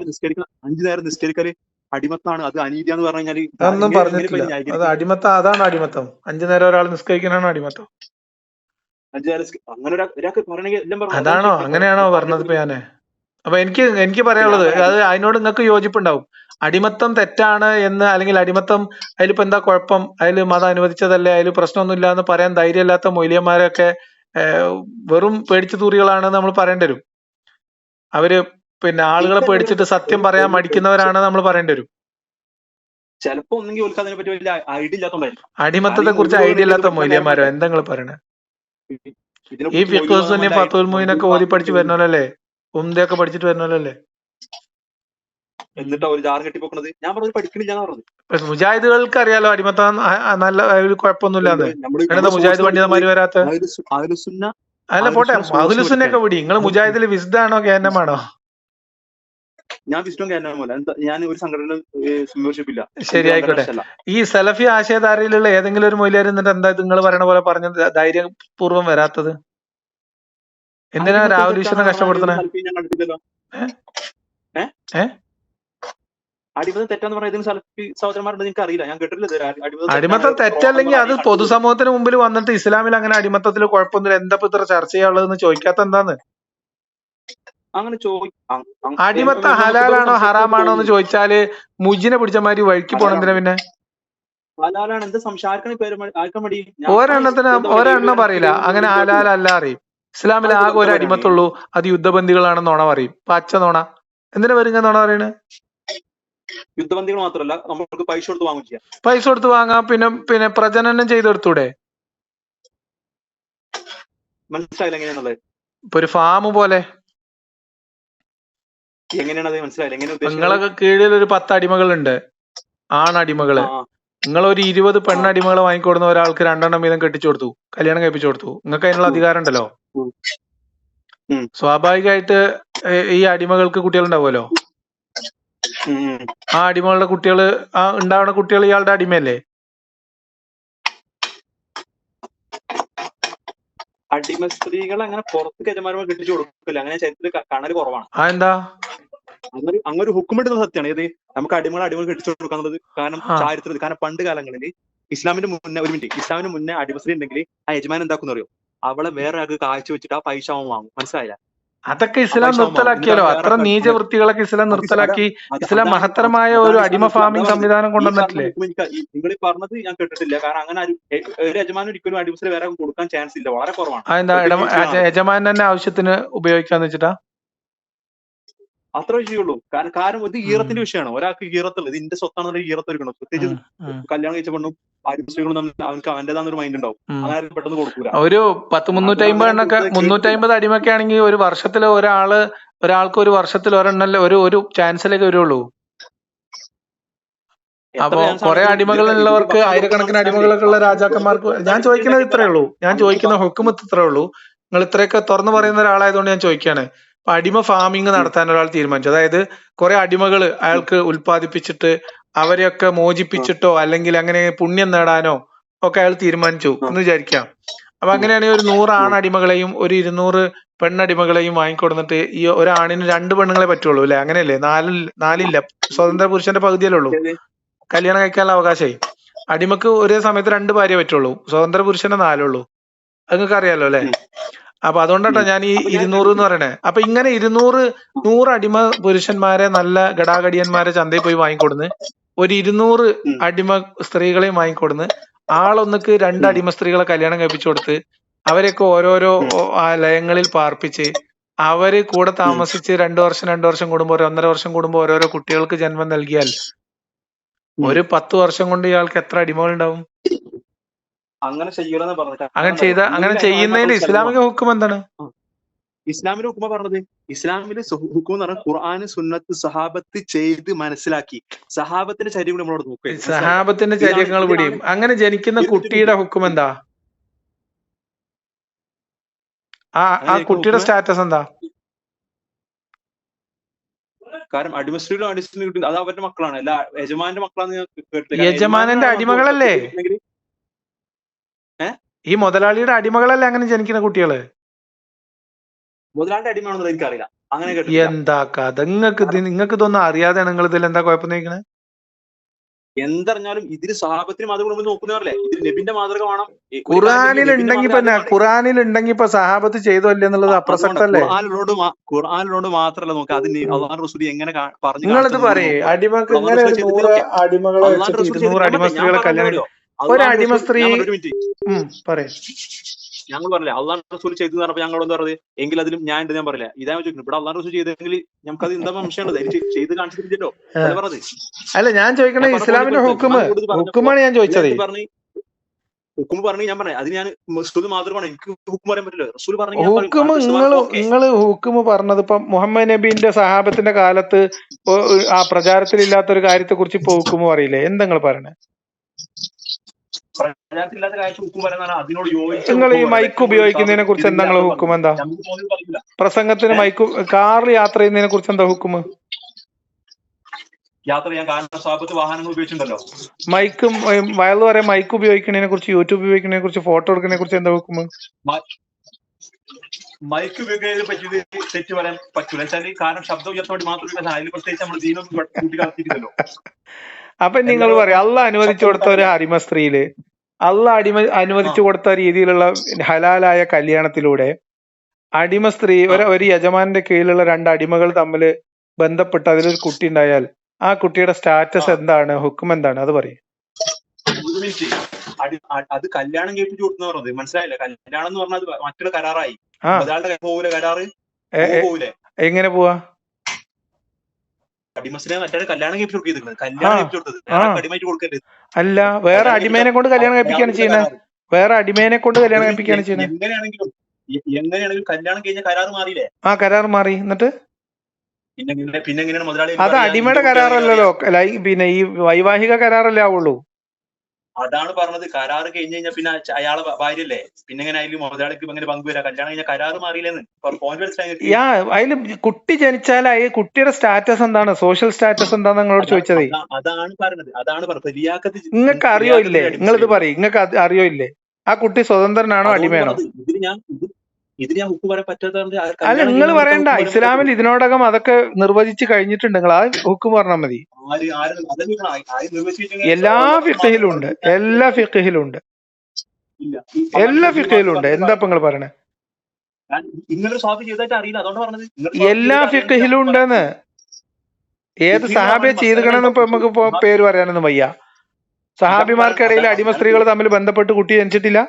നേരം നിസ്കരിക്കല് അടിമത്താണ്, അത് അനീതിയാന്ന് പറഞ്ഞു കഴിഞ്ഞാൽ അതൊന്നും പറഞ്ഞിട്ടില്ല. അത് അടിമത്തം, അതാണ് അടിമത്തം. 5 നേരം ഒരാൾ നിസ്കരിക്കാനാണോ അടിമത്തം? അതാണോ? അങ്ങനെയാണോ പറഞ്ഞത് ഇപ്പൊ ഞാന്? അപ്പൊ എനിക്ക് പറയാനുള്ളത്, അത് അതിനോട് നിങ്ങൾക്ക് യോജിപ്പുണ്ടാവും. അടിമത്തം തെറ്റാണ് എന്ന്, അല്ലെങ്കിൽ അടിമത്തം അതിലിപ്പോ എന്താ കുഴപ്പം, അതിൽ മതം അനുവദിച്ചതല്ലേ, അതിൽ പ്രശ്നമൊന്നുമില്ല എന്ന് പറയാൻ ധൈര്യമില്ലാത്ത മൊയ്ലിയന്മാരൊക്കെ വെറും പേടിച്ചു തൂറികളാണ് നമ്മൾ പറയേണ്ടി വരും. അവര് പിന്നെ ആളുകളെ പേടിച്ചിട്ട് സത്യം പറയാൻ മടിക്കുന്നവരാണ് നമ്മൾ പറയേണ്ടി വരും. ചിലപ്പോ അടിമത്തത്തെ കുറിച്ച് ഐഡിയ ഇല്ലാത്ത മൊയ്ലിയന്മാരോ എന്താ നിങ്ങൾ പറയണേ? ഈ ഫിഖ്ഹുസുന്നി ഫത്തുൽ മുഈനൊക്കെ ഓതി പഠിച്ചു വരുന്നല്ലേ, ഉംദയൊക്കെ പഠിച്ചിട്ട് വരുന്നല്ലേ? എന്നിട്ട് ഒരു ജാറ് കെട്ടിപ്പോക്കണത് ഞാൻ പറഞ്ഞത് പഠിക്കണില്ല പറഞ്ഞത്. മുജാഹിദുകൾക്ക് അറിയാലോ അടിമത്തം നല്ല കുഴപ്പമൊന്നുമില്ലാന്ന്. എന്താ മുജാഹിദ് പണ്ഡിതന്മാര് വരാത്ത? അല്ല പോട്ടെ, അഹ്ലുസുന്നയൊക്കെ വിടി. നിങ്ങൾ മുജാഹിദിൽ വിസ്ഡാണോ കേന്നമാണോ? ഞാൻ വിസ്ഡും കേന്നമല്ല, ഞാൻ ഒരു സംഘടന മെമ്പർഷിപ്പ് ഇല്ല. ശരി, ആയിക്കോട്ടെ. ഈ സലഫി ആശയധാരയിലുള്ള ഏതെങ്കിലും ഒരു മൊയ്ലിയാർ എന്നിട്ട് എന്താ നിങ്ങൾ പറയണ പോലെ പറഞ്ഞ ധൈര്യപൂർവ്വം വരാത്തത്? എന്തിനാ രാഹുൽ ഈശ്വരനെ കഷ്ടപ്പെടുത്തണേ? അടിമത്തം തെറ്റാന്ന് പറയുന്നത് സഹോദരന്മാരുണ്ട്, നിങ്ങൾക്ക് അറിയില്ല, ഞാൻ കേട്ടിട്ടില്ല. അടിമത്തം തെറ്റല്ലെങ്കിൽ അത് പൊതുസമൂഹത്തിന് മുമ്പിൽ വന്നിട്ട് ഇസ്ലാമിൽ അങ്ങനെ അടിമത്തത്തിൽ കുഴപ്പമൊന്നുമില്ല, എന്താ ഇത്ര ചർച്ച ചെയ്യാനുള്ളതെന്ന് ചോദിക്കാത്ത എന്താന്ന്? അങ്ങനെ അടിമത്തം ഹലാലാണോ ഹറാമാണോ എന്ന് ചോദിച്ചാല് മുജിനെ പിടിച്ച മാതിരി വഴിക്ക് പോണെന്തിനാ പിന്നെ? ഹലാലാണ് എന്ത് സംശയം? ഒരെണ്ണം പറയില്ല അങ്ങനെ ഹലാലല്ല അറിയും. ഇസ്ലാമിൽ ആകെ ഒരു അടിമത്തുള്ളൂ, അത് യുദ്ധബന്ദികളാണെന്നോണ പറയും. പച്ച നോണ. എന്തിനാ വരുന്ന നോണ പറയണേ? യുദ്ധബന്ദികൾ മാത്രമല്ല, നമുക്ക് പൈസ കൊടുത്ത് വാങ്ങും ചെയ്യാം. പൈസ കൊടുത്ത് വാങ്ങാം. പിന്നെ പ്രജനനം ചെയ്തെടുത്തൂടെ? മനസ്സിലായില്ല എങ്ങനെയാണുള്ളത്? ഇപ്പൊ ഒരു ഫാം പോലെ. എങ്ങനെയാണത് മനസ്സിലായില്ല? നിങ്ങളൊക്കെ കീഴിൽ ഒരു 10 അടിമകളുണ്ട്, ആണടിമകള്. നിങ്ങളൊരു 20 പെണ്ണടിമകളെ വാങ്ങിക്കൊടുന്ന ഒരാൾക്ക് 2 എണ്ണം വീതം കെട്ടിച്ചു കൊടുത്തു, കല്യാണം കഴിപ്പിച്ചു കൊടുത്തു. നിങ്ങൾക്ക് അതിനുള്ള അധികാരം ഉണ്ടല്ലോ. സ്വാഭാവികമായിട്ട് ഈ അടിമകൾക്ക് കുട്ടികളുണ്ടാവുമല്ലോ. ആ അടിമകളുടെ കുട്ടികള്, ആ ഉണ്ടാവുന്ന കുട്ടികൾ ഇയാളുടെ അടിമയല്ലേ? അടിമ സ്ത്രീകൾ അങ്ങനെ പുറത്ത് യജമാനന്മാർ കെട്ടിച്ചു കൊടുക്കില്ല, അങ്ങനെ ചരിത്രത്തിൽ കാണൽ കുറവാണ്. എന്താ അങ്ങനെ ഒരു ഹുക്കുമിടുന്ന സത്യമാണ്. ഏത് നമുക്ക് അടിമകൾ കെട്ടിച്ചു കൊടുക്കാന്നുള്ളത്. കാരണം ചരിത്രത്തിൽ, കാരണം പണ്ട് കാലങ്ങളിൽ ഇസ്ലാമിന്റെ മുന്നേ അടിമസ്ത്രീ ഉണ്ടെങ്കിൽ ആ യജമാൻ എന്താക്കുന്ന അറിയോ? അവളെ വേറെ ആൾക്ക് കാഴ്ച വെച്ചിട്ട് ആ പൈസ അവൻ വാങ്ങും. മനസ്സിലായില്ല? അതൊക്കെ ഇസ്ലാം നിർത്തലാക്കിയല്ലോ. അത്ര നീചവൃത്തികളൊക്കെ ഇസ്ലാം നിർത്തലാക്കി. ഇസ്ലാം മഹത്തരമായ ഒരു അടിമ ഫാമിംഗ് സംവിധാനം കൊണ്ടുവന്നിട്ടില്ലേ? നിങ്ങൾ പറഞ്ഞത് ഞാൻ കേട്ടിട്ടില്ല. കാരണം അങ്ങനെ ഒരു യജമാനും ഒരിക്കലും അടിമസ്ത്രീ വേറെ കൊടുക്കാൻ ചാൻസ് ഇല്ല, വളരെ കുറവാണ്. അതെന്താ? യജമാൻ തന്നെ ആവശ്യത്തിന് ഉപയോഗിക്കാന്ന് വെച്ചിട്ടാ? അത്ര വിഷയമുള്ളൂ. കാരണം ഇത് ഈറത്തിന്റെ വിഷയമാണ്. ഒരാൾക്ക് ഈറത്തുള്ളത്, ഇത് ഇന്റെ സ്വത്താണെന്നുള്ള ഈറത്ത് എടുക്കണം. പ്രത്യേകിച്ച് കല്യാണം കഴിച്ച പെണ്ണും അടിമസ്ത്രീകളും തമ്മിൽ അവർക്ക് അവന്റേതാന്ന ഒരു മൈൻഡ് ഉണ്ടാവും. അങ്ങനെ പെട്ടെന്ന് കൊടുക്കൂല. ഒരു 350 എണ്ണൊക്കെ, 350 അടിമൊക്കെ ആണെങ്കിൽ ഒരു വർഷത്തിൽ ഒരാൾക്ക് ഒരു വർഷത്തിൽ ഒരെണ്ണല്ലേ ഒരു ചാൻസിലേക്ക് വരുള്ളൂ. അപ്പൊ കുറെ അടിമകളുള്ളവർക്ക്, ആയിരക്കണക്കിന് അടിമകളൊക്കെ ഉള്ള രാജാക്കന്മാർക്ക്, ഞാൻ ചോദിക്കുന്നത് ഇത്രയേ ഉള്ളൂ. ഞാൻ ചോദിക്കുന്ന ഹുക്കുമത്ത് ഇത്രയേ ഉള്ളൂ. നിങ്ങൾ ഇത്രയൊക്കെ തുറന്നു പറയുന്ന ഒരാളായതുകൊണ്ട് ഞാൻ ചോദിക്കുകയാണ്. അപ്പൊ അടിമ ഫാമിംഗ് നടത്താൻ ഒരാൾ തീരുമാനിച്ചു. അതായത് കുറെ അടിമകള് അയാൾക്ക് ഉൽപ്പാദിപ്പിച്ചിട്ട് അവരെയൊക്കെ മോചിപ്പിച്ചിട്ടോ അല്ലെങ്കിൽ അങ്ങനെ പുണ്യം നേടാനോ ഒക്കെ അയാൾ തീരുമാനിച്ചു എന്ന് വിചാരിക്കാം. അപ്പൊ അങ്ങനെയാണെങ്കിൽ ഒരു 100 ആണടിമകളെയും ഒരു 200 പെണ്ണടിമകളെയും വാങ്ങിക്കൊടുന്നിട്ട് ഈ ഒരാണിന് 2 പെണ്ണുങ്ങളെ പറ്റുള്ളൂ അല്ലെ? അങ്ങനെയല്ലേ? 4 സ്വതന്ത്ര പുരുഷന്റെ പകുതിയല്ലേ ഉള്ളൂ കല്യാണം കഴിക്കാനുള്ള അവകാശമായി. അടിമക്ക് ഒരേ സമയത്ത് 2 ഭാര്യ പറ്റുള്ളൂ, സ്വതന്ത്ര പുരുഷന്റെ 4 ഉള്ളൂ. അത് നിങ്ങൾക്ക് അറിയാലോ അല്ലെ? അപ്പൊ അതുകൊണ്ടാട്ടോ ഞാൻ ഈ 200 എന്ന് പറയണേ. അപ്പൊ ഇങ്ങനെ 100 അടിമ പുരുഷന്മാരെ, നല്ല ഗടാഗടിയന്മാരെ ചന്തയിൽ പോയി വാങ്ങിക്കൊടുന്ന്, ഒരു 200 അടിമ സ്ത്രീകളെയും വാങ്ങിക്കൊടുന്ന്, ആളൊന്നിക്ക് 2 അടിമ സ്ത്രീകളെ കല്യാണം കഴിപ്പിച്ചു കൊടുത്ത്, അവരെയൊക്കെ ഓരോരോ ലയങ്ങളിൽ പാർപ്പിച്ച്, അവര് കൂടെ താമസിച്ച് 2 വർഷം കൂടുമ്പോ, 1.5 വർഷം കൂടുമ്പോ ഓരോരോ കുട്ടികൾക്ക് ജന്മം നൽകിയാൽ ഒരു 10 വർഷം കൊണ്ട് ഇയാൾക്ക് എത്ര അടിമകൾ ഉണ്ടാവും? അങ്ങനെ ചെയ്യണമെന്ന് പറഞ്ഞിട്ട് അങ്ങനെ ചെയ്യുന്നതിന്റെ ഇസ്ലാമിക ഹുക്കം എന്താണ്? ഇസ്ലാമിന്റെ ഹുക്കുമ പറഞ്ഞത്, ഇസ്ലാമിലെ ഹുക്കും എന്ന് പറഞ്ഞാൽ ഖുർആന് സുന്നത്ത് സഹാബത്ത് ചെയ്ത് മനസ്സിലാക്കി, സഹാബത്തിന്റെ ചര്യ കൂടി നമ്മളോട് നോക്കുക. സഹാബത്തിന്റെ ചര്യങ്ങൾ പിടിയും. അങ്ങനെ ജനിക്കുന്ന കുട്ടിയുടെ ഹുക്കും എന്താ? ആ കുട്ടിയുടെ സ്റ്റാറ്റസ് എന്താ? കാരണം അടിമസ്ത്രീകളും അടിമസ്ത്രീ അത് അവരുടെ മക്കളാണ്, അല്ല യജമാന്റെ മക്കളാന്ന് കേട്ടില്ല. യജമാനന്റെ അടിമകളല്ലേ ഈ മുതലാളിയുടെ അടിമകളല്ലേ അങ്ങനെ ജനിക്കുന്ന കുട്ടികള്? മുതലാളിയുടെ അടിമയാണെന്ന് എനിക്കറിയില്ല, അങ്ങനെ എന്താ കഥ? നിങ്ങൾക്ക് ഇതൊന്നും അറിയാതെ നിങ്ങൾ ഇതിൽ എന്താ കുഴപ്പം നോക്കണേ? എന്തറിഞ്ഞാലും ഇതിന് സഹാബത്തിന് മാതൃക നോക്കുന്നവരല്ലേ, ഇത് നബിന്റെ മാതൃക വേണം. ഖുറാനിലുണ്ടെങ്കിൽ ഇപ്പൊ സഹാബത്ത് ചെയ്തോ അല്ലേ എന്നുള്ളത് അപ്രസക്തല്ലേ? ഖുർആനിലോട് മാത്രല്ല നോക്കുക, അത് അള്ളാഹു റസൂൽ എങ്ങനെ പറഞ്ഞു. നിങ്ങളിത് പറയേ അടിമക്ക് ഇങ്ങനെ 100 അടിമകളെ 200 അടിമ സ്ത്രീകളെ കല്യാണം, ഒരു അടിമ സ്ത്രീ പറയും ഞങ്ങൾ പറഞ്ഞില്ലേ അള്ളാഹു റസൂൽ ചെയ്തു പറഞ്ഞപ്പോ ഞങ്ങളോട് എന്താ പറഞ്ഞത്? എങ്കിൽ അതിലും ഞാൻ ഉണ്ട്, ഞാൻ പറയില്ല. ഇതാ ചോദിക്കുന്നു, ഇവിടെ അള്ളാഹു റസൂൽ ചെയ്തെങ്കിൽ നമുക്കത് എന്താ സംശയമുള്ളത്? ചെയ്ത് കാണിച്ചിട്ടില്ലല്ലോ പറഞ്ഞത്. അല്ല ഞാൻ ചോദിക്കണേ ഇസ്ലാമിന്റെ ഹുക്കുമാണ് ഞാൻ ചോദിച്ചത്. ഹുക്കും പറഞ്ഞു, ഞാൻ പറഞ്ഞു അതിന് ഞാൻ റസൂൽ മാതൃകയാണ്, എനിക്ക് ഹുക്കും പറയാൻ പറ്റില്ല. റസൂൽ പറഞ്ഞു നിങ്ങള് ഹുക്കും പറഞ്ഞത് ഇപ്പൊ മുഹമ്മദ് നബീന്റെ സഹാബത്തിന്റെ കാലത്ത് ആ പ്രചാരത്തിലില്ലാത്ത ഒരു കാര്യത്തെ കുറിച്ച് ഇപ്പൊ ഹുക്കും അറിയില്ലേ? എന്താ നിങ്ങൾ പറയണേ? നിങ്ങൾ ഈ മൈക്ക് ഉപയോഗിക്കുന്നതിനെ കുറിച്ച് എന്താ നിങ്ങൾ ഹുക്കും? എന്താ പ്രസംഗത്തിന് മൈക്ക്, കാറിൽ യാത്ര ചെയ്യുന്നതിനെ കുറിച്ച് എന്താ ഹുക്കും? യാത്ര ചെയ്യാൻ കാരണം സാബത്ത് വാഹനങ്ങൾ ഉപയോഗിച്ചിട്ടുണ്ടല്ലോ. മൈക്ക് വയലു പറയാൻ മൈക്ക് ഉപയോഗിക്കുന്നതിനെ കുറിച്ച്, യൂട്യൂബ് ഉപയോഗിക്കുന്നതിനെ കുറിച്ച്, ഫോട്ടോ എടുക്കുന്നതിനെ കുറിച്ച് എന്താ ഹുക്കും? മൈക്ക് ഉപയോഗിക്കുന്നതിനെ പറ്റി തെറ്റ് പറയാൻ പറ്റൂല, വെച്ചാൽ കാരണം ശബ്ദം ഉയർത്തോണ്ടി മാത്രമല്ല, അതിൽ പ്രത്യേകിച്ച് നമ്മൾ ദീനൊന്നും കൂട്ടിക്കാത്തില്ലല്ലോ. അപ്പൊ നിങ്ങൾ പറയാം അള്ളാഹ് അനുവദിച്ചു കൊടുത്ത ഒരു അടിമ സ്ത്രീയില്, അള്ളാഹ് അനുവദിച്ചു കൊടുത്ത രീതിയിലുള്ള ഹലാലായ കല്യാണത്തിലൂടെ അടിമ സ്ത്രീ ഒരു യജമാന്റെ കീഴിലുള്ള 2 അടിമകൾ തമ്മിൽ ബന്ധപ്പെട്ട് അതിലൊരു കുട്ടി ഉണ്ടായാൽ ആ കുട്ടിയുടെ സ്റ്റാറ്റസ് എന്താണ്? ഹുക്കും എന്താണ്? അത് പറയും. അത് കല്യാണം കഴിപ്പിച്ചു കൊടുക്കുന്ന പറഞ്ഞത് മനസ്സിലായില്ല. കല്യാണം എന്ന് പറഞ്ഞാൽ മറ്റുള്ള കരാറായി. പോകൂലെ കരാറ്? എങ്ങനെ പോവാ? അടിമസ്ത്രീ മറ്റേ കല്യാണം കഴിപ്പിച്ചു കൊടുക്കുന്നത്, കല്യാണം കഴിപ്പിച്ചു കൊടുത്തത് അടിമയായിട്ട് കൊടുക്കരുത്. അല്ല, വേറെ അടിമേനെ കൊണ്ട് കല്യാണം കഴിപ്പിക്കാണ് ചെയ്യുന്നത്. വേറെ അടിമേനെ കൊണ്ട് കല്യാണം കഴിപ്പിക്കാണ് ചെയ്യുന്നത്. എങ്ങനെയാണെങ്കിലും കല്യാണം കഴിഞ്ഞ കരാറ് മാറിയില്ലേ? ആ കരാർ മാറി. എന്നിട്ട് പിന്നെ എങ്ങനെയാണ് മുതലാളി? അത് അടിമയുടെ കരാറല്ലല്ലോ, പിന്നെ ഈ വൈവാഹിക കരാറല്ലേ ആവുള്ളൂ. അതാണ് പറഞ്ഞത്. കരാറ് കഴിഞ്ഞ് കഴിഞ്ഞാൽ പിന്നെ അയാളെ ഭാര്യയല്ലേ, പിന്നെ എങ്ങനെ അതിൽ മുതലാളിക്ക് എങ്ങനെ പങ്കുവരാ? കല്യാണം കഴിഞ്ഞാൽ കരാറ് മാറിയില്ലെന്ന് അതില് കുട്ടി ജനിച്ചാൽ കുട്ടിയുടെ സ്റ്റാറ്റസ് എന്താണ്? സോഷ്യൽ സ്റ്റാറ്റസ് എന്താന്ന് നിങ്ങളോട് ചോദിച്ചത്. അതാണ് പറഞ്ഞത്. നിങ്ങൾക്ക് അറിയോ ഇല്ലേ? നിങ്ങളിത് പറയും, നിങ്ങൾക്ക് അറിയോ ഇല്ലേ ആ കുട്ടി സ്വതന്ത്രനാണോ അടിമയാണോ? ഇതിന് ഞാൻ ഹുക്ക് പറയാൻ പറ്റാത്തത്. അല്ല നിങ്ങൾ പറയണ്ട, ഇസ്ലാമിൽ ഇതിനോടകം അതൊക്കെ നിർവചിച്ച് കഴിഞ്ഞിട്ടുണ്ട്. നിങ്ങൾ ആ ഹുക്ക് പറഞ്ഞാൽ മതി. എല്ലാ ഫിഖഹിലും ഉണ്ട്, എല്ലാ ഫിഖഹിലും ഉണ്ട്. എന്താ ഇപ്പൊ നിങ്ങൾ പറയണേ? എല്ലാ ഫിഖഹിലും ഉണ്ടെന്ന്. ഏത് സഹാബിയെ ചെയ്തുകണെന്ന് ഇപ്പൊ നമുക്ക് പേര് പറയാനൊന്നും വയ്യ. സഹാബിമാർക്കിടയിൽ അടിമ സ്ത്രീകൾ തമ്മിൽ ബന്ധപ്പെട്ട് കുട്ടി ജനിച്ചിട്ടില്ല?